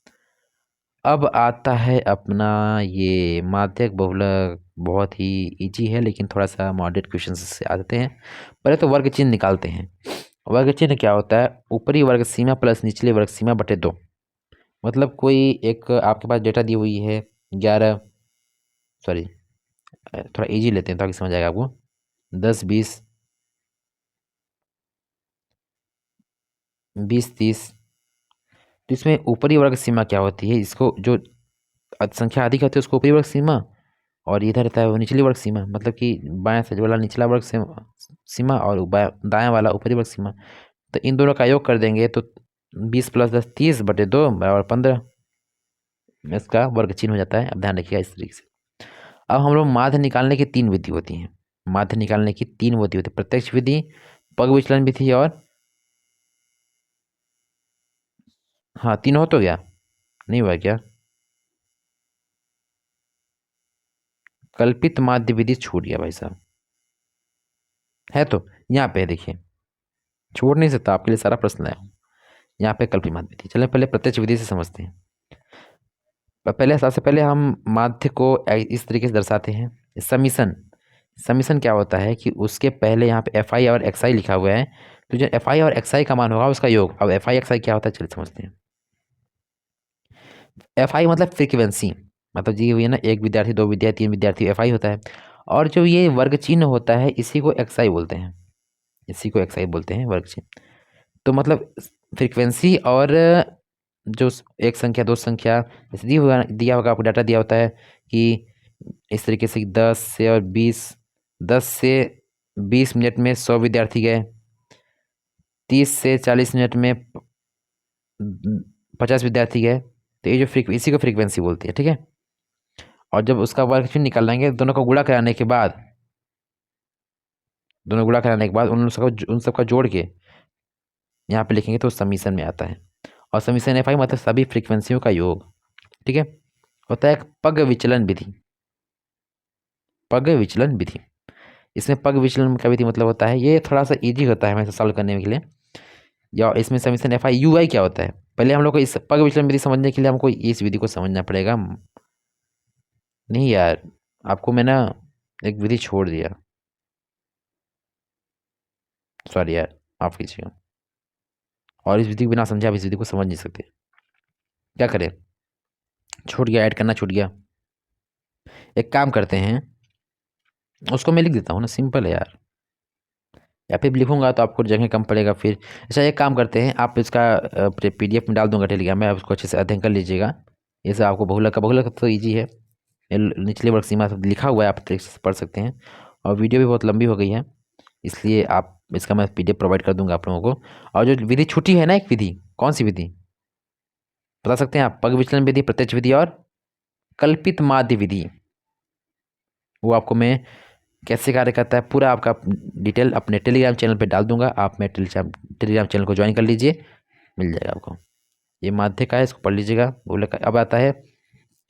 अब आता है अपना ये माध्यक बहुलक, बहुत ही इजी है, लेकिन थोड़ा सा मॉडरेट क्वेश्चन से आते हैं। पहले तो वर्ग चिन्ह निकालते हैं। वर्ग चिन्ह क्या होता है, ऊपरी वर्ग सीमा प्लस निचली वर्ग सीमा बटे 2। मतलब कोई एक आपके पास डेटा दी हुई है 11, सॉरी थोड़ा इजी लेते हैं ताकि समझ आएगा आपको, 10 20 20 30। तो इसमें ऊपरी वर्ग सीमा क्या होती है, इसको जो संख्या अधिक होती है उसको ऊपरी वर्ग सीमा, और इधर रहता है वो निचली वर्ग सीमा, मतलब कि बाएं से वाला निचला वर्ग सीमा और दाएं वाला ऊपरी वर्ग सीमा। तो इन दोनों का योग कर देंगे तो 20 + 10 30 बटे 2 बराबर 15, इसका वर्ग चिन्ह हो जाता है। अब ध्यान रखिएगा इस तरीके से। अब हम लोग माध्य निकालने की 3 विधि होती हैं, माध्य निकालने की 3 विधि होती है, प्रत्यक्ष विधि, पग विचलन विधि, और हाँ तीनों हो तो गया, नहीं हुआ क्या, कल्पित माध्य विधि छूट गया भाई साहब, है तो यहाँ पे देखिए, छोड़ नहीं सकता, आपके लिए सारा प्रश्न लाया हूँ। यहाँ पे कल्पित माध्य विधि, चलें पहले प्रत्यक्ष विधि से समझते हैं। पहले सबसे पहले हम माध्य को इस तरीके से दर्शाते हैं, समीशन। समीशन क्या होता है कि उसके पहले यहाँ पे एफ आई और एक्स आई लिखा हुआ है, तो जो एफ आई और एक्स आई का मान होगा उसका योग। अब एफ आई एक्स आई क्या होता है चलिए समझते हैं। एफ आई मतलब फ्रीक्वेंसी, मतलब जी हुई है ना, एक विद्यार्थी, दो विद्यार्थी, तीन विद्यार्थी, एफ आई होता है। और जो ये वर्ग चिन्ह होता है इसी को एक्स आई बोलते हैं, इसी को एक्स आई बोलते हैं वर्ग चिन्ह। तो मतलब फ्रीक्वेंसी और जो एक संख्या दो संख्या जैसे दिया होगा आपको, डाटा दिया होता है कि इस तरीके से 10 से और 20, 10 से 20 मिनट में 100 विद्यार्थी गए, 30 से 40 मिनट में 50 विद्यार्थी गए, तो ये जो इसी को फ्रीक्वेंसी बोलती है, ठीक है। और जब उसका वर्ग चिन्ह निकालेंगे, दोनों को गुणा कराने के बाद, दोनों गुणा कराने के बाद उन सबका जोड़ के यहाँ पे लिखेंगे तो समीशन में आता है। और समीशन एफ आई मतलब सभी फ्रीक्वेंसियों का योग, ठीक है। होता है एक पग विचलन विधि, पग विचलन विधि। इसमें पग विचलन का विधि मतलब होता है, ये थोड़ा सा इजी होता है हमें सॉल्व करने के लिए। या इसमें समीशन एफ आई यू आई क्या होता है, पहले हम लोग को इस पग विचलन विधि समझने के लिए हमको इस विधि को समझना पड़ेगा। नहीं यार, आपको मैं ना एक विधि छोड़ दिया, सॉरी यार, माफ कीजिएगा। और इस विधि को बिना समझे आप इस विधि को समझ नहीं सकते, क्या करें, छूट गया, ऐड करना छूट गया। एक काम करते हैं, उसको मैं लिख देता हूँ ना, सिंपल है यार, या फिर लिखूंगा तो आपको जगह कम पड़ेगा फिर। अच्छा एक काम करते हैं, आप इसका PDF में डाल दूंगा टेलीग्राम में, आप उसको अच्छे से अध्ययन कर लीजिएगा। ये सब आपको बहुलक तो ईजी है, निचले वर्ग सीमा सब लिखा हुआ है, आप तरीके से पढ़ सकते हैं। और वीडियो भी बहुत लंबी हो गई है, इसलिए आप इसका मैं PDF प्रोवाइड कर दूंगा आप लोगों को। और जो विधि छुट्टी है ना, एक विधि, कौन सी विधि बता सकते हैं आप, पग विचलन विधि, प्रत्यक्ष विधि और कल्पित माध्य विधि, वो आपको मैं कैसे कार्य करता है पूरा आपका डिटेल अपने टेलीग्राम चैनल पे डाल दूंगा। आप मेरे टेलीग्राम चैनल को ज्वाइन कर लीजिए, मिल जाएगा आपको। ये माध्य का है, इसको पढ़ लीजिएगा। बोले अब आता है,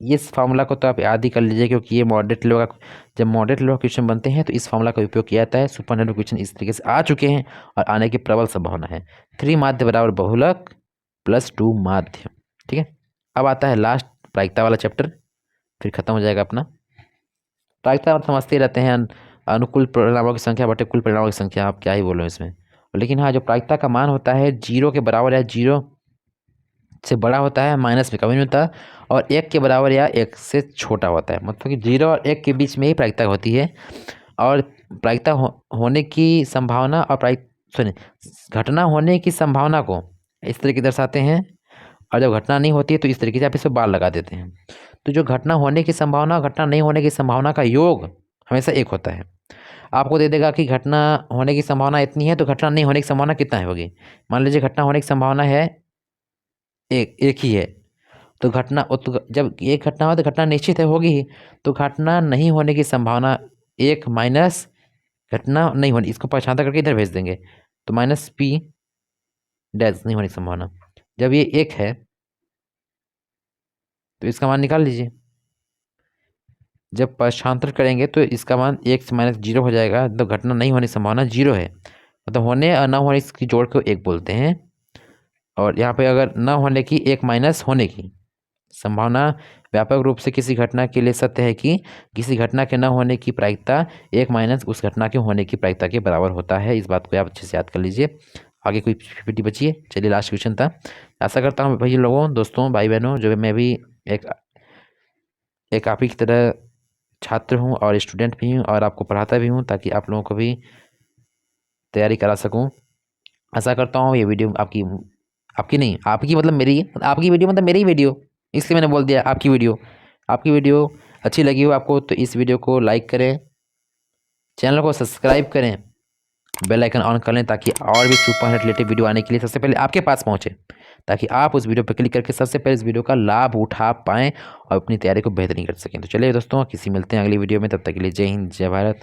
ये इस फार्मूला को तो आप याद ही कर लीजिए, क्योंकि ये मॉडरेट लेवल का, जब मॉडरेट लेवल क्वेश्चन बनते हैं तो इस फार्मूला का उपयोग किया जाता है। सुपरनोट क्वेश्चन इस तरीके से आ चुके हैं और आने की प्रबल संभावना है। 3 माध्य बराबर बहुलक प्लस 2 माध्य, ठीक है। अब आता है लास्ट प्रायिकता वाला चैप्टर, फिर खत्म हो जाएगा अपना। प्रायिकता मतलब समझते ही रहते हैं, अनुकूल परिणामों की संख्या बटे कुल परिणामों की संख्या, आप क्या ही बोलो इसमें। लेकिन हाँ, जो प्रायिकता का मान होता है 0 के बराबर है, 0 से बड़ा होता है, माइनस में कभी नहीं होता, और 1 के बराबर या 1 से छोटा होता है। मतलब कि 0 और 1 के बीच में ही प्रायिकता होती है। और प्रायिकता होने की संभावना और घटना होने की संभावना को इस तरीके दर्शाते हैं, और जब घटना नहीं होती है तो इस तरीके से आप इस पर बार लगा देते हैं। तो जो घटना होने की संभावना और घटना नहीं होने की संभावना का योग हमेशा 1 होता है। आपको दे देगा कि घटना होने की संभावना इतनी है तो घटना नहीं होने की संभावना कितना होगी। मान लीजिए घटना होने की संभावना है एक ही है, तो जब एक घटना हो तो घटना निश्चित है होगी ही, तो घटना नहीं होने की संभावना 1 माइनस घटना नहीं होने, इसको पक्षांतर करके इधर भेज देंगे, तो माइनस पी डैश नहीं होने की संभावना। जब ये 1 है तो इसका मान निकाल लीजिए। जब पक्षांतर करेंगे तो इसका मान 1 से माइनस 0 हो जाएगा, तो घटना नहीं होने की संभावना 0 है। मतलब होने और ना होने की जोड़ को 1 बोलते हैं। और यहाँ पे अगर न होने की 1 माइनस होने की संभावना व्यापक रूप से किसी घटना के लिए सत्य है कि किसी घटना के न होने की प्रायिकता 1 माइनस उस घटना के होने की प्रायिकता के बराबर होता है। इस बात को आप अच्छे से याद कर लीजिए। आगे कोई पीपीटी बची है? चलिए लास्ट क्वेश्चन था। आशा करता हूँ भाई लोगों, दोस्तों, भाई बहनों, जो मैं भी एक आप ही की तरह छात्र हूँ और स्टूडेंट भी हूँ और आपको पढ़ाता भी हूँ, ताकि आप लोगों को भी तैयारी करा सकूँ। आशा करता हूँ ये वीडियो आपकी नहीं, आपकी मतलब मेरी, आपकी वीडियो मतलब मेरी वीडियो, इसलिए मैंने बोल दिया आपकी वीडियो अच्छी लगी हो आपको तो इस वीडियो को लाइक करें, चैनल को सब्सक्राइब करें, बेल आइकन ऑन कर लें, ताकि और भी सुपर रिलेटेड वीडियो आने के लिए सबसे पहले आपके पास पहुंचे, ताकि आप उस वीडियो पर क्लिक करके सबसे पहले इस वीडियो का लाभ उठा पाएँ और अपनी तैयारी को बेहतरीन कर सकें। तो चलिए दोस्तों, किसी मिलते हैं अगली वीडियो में, तब तक के लिए जय हिंद, जय भारत।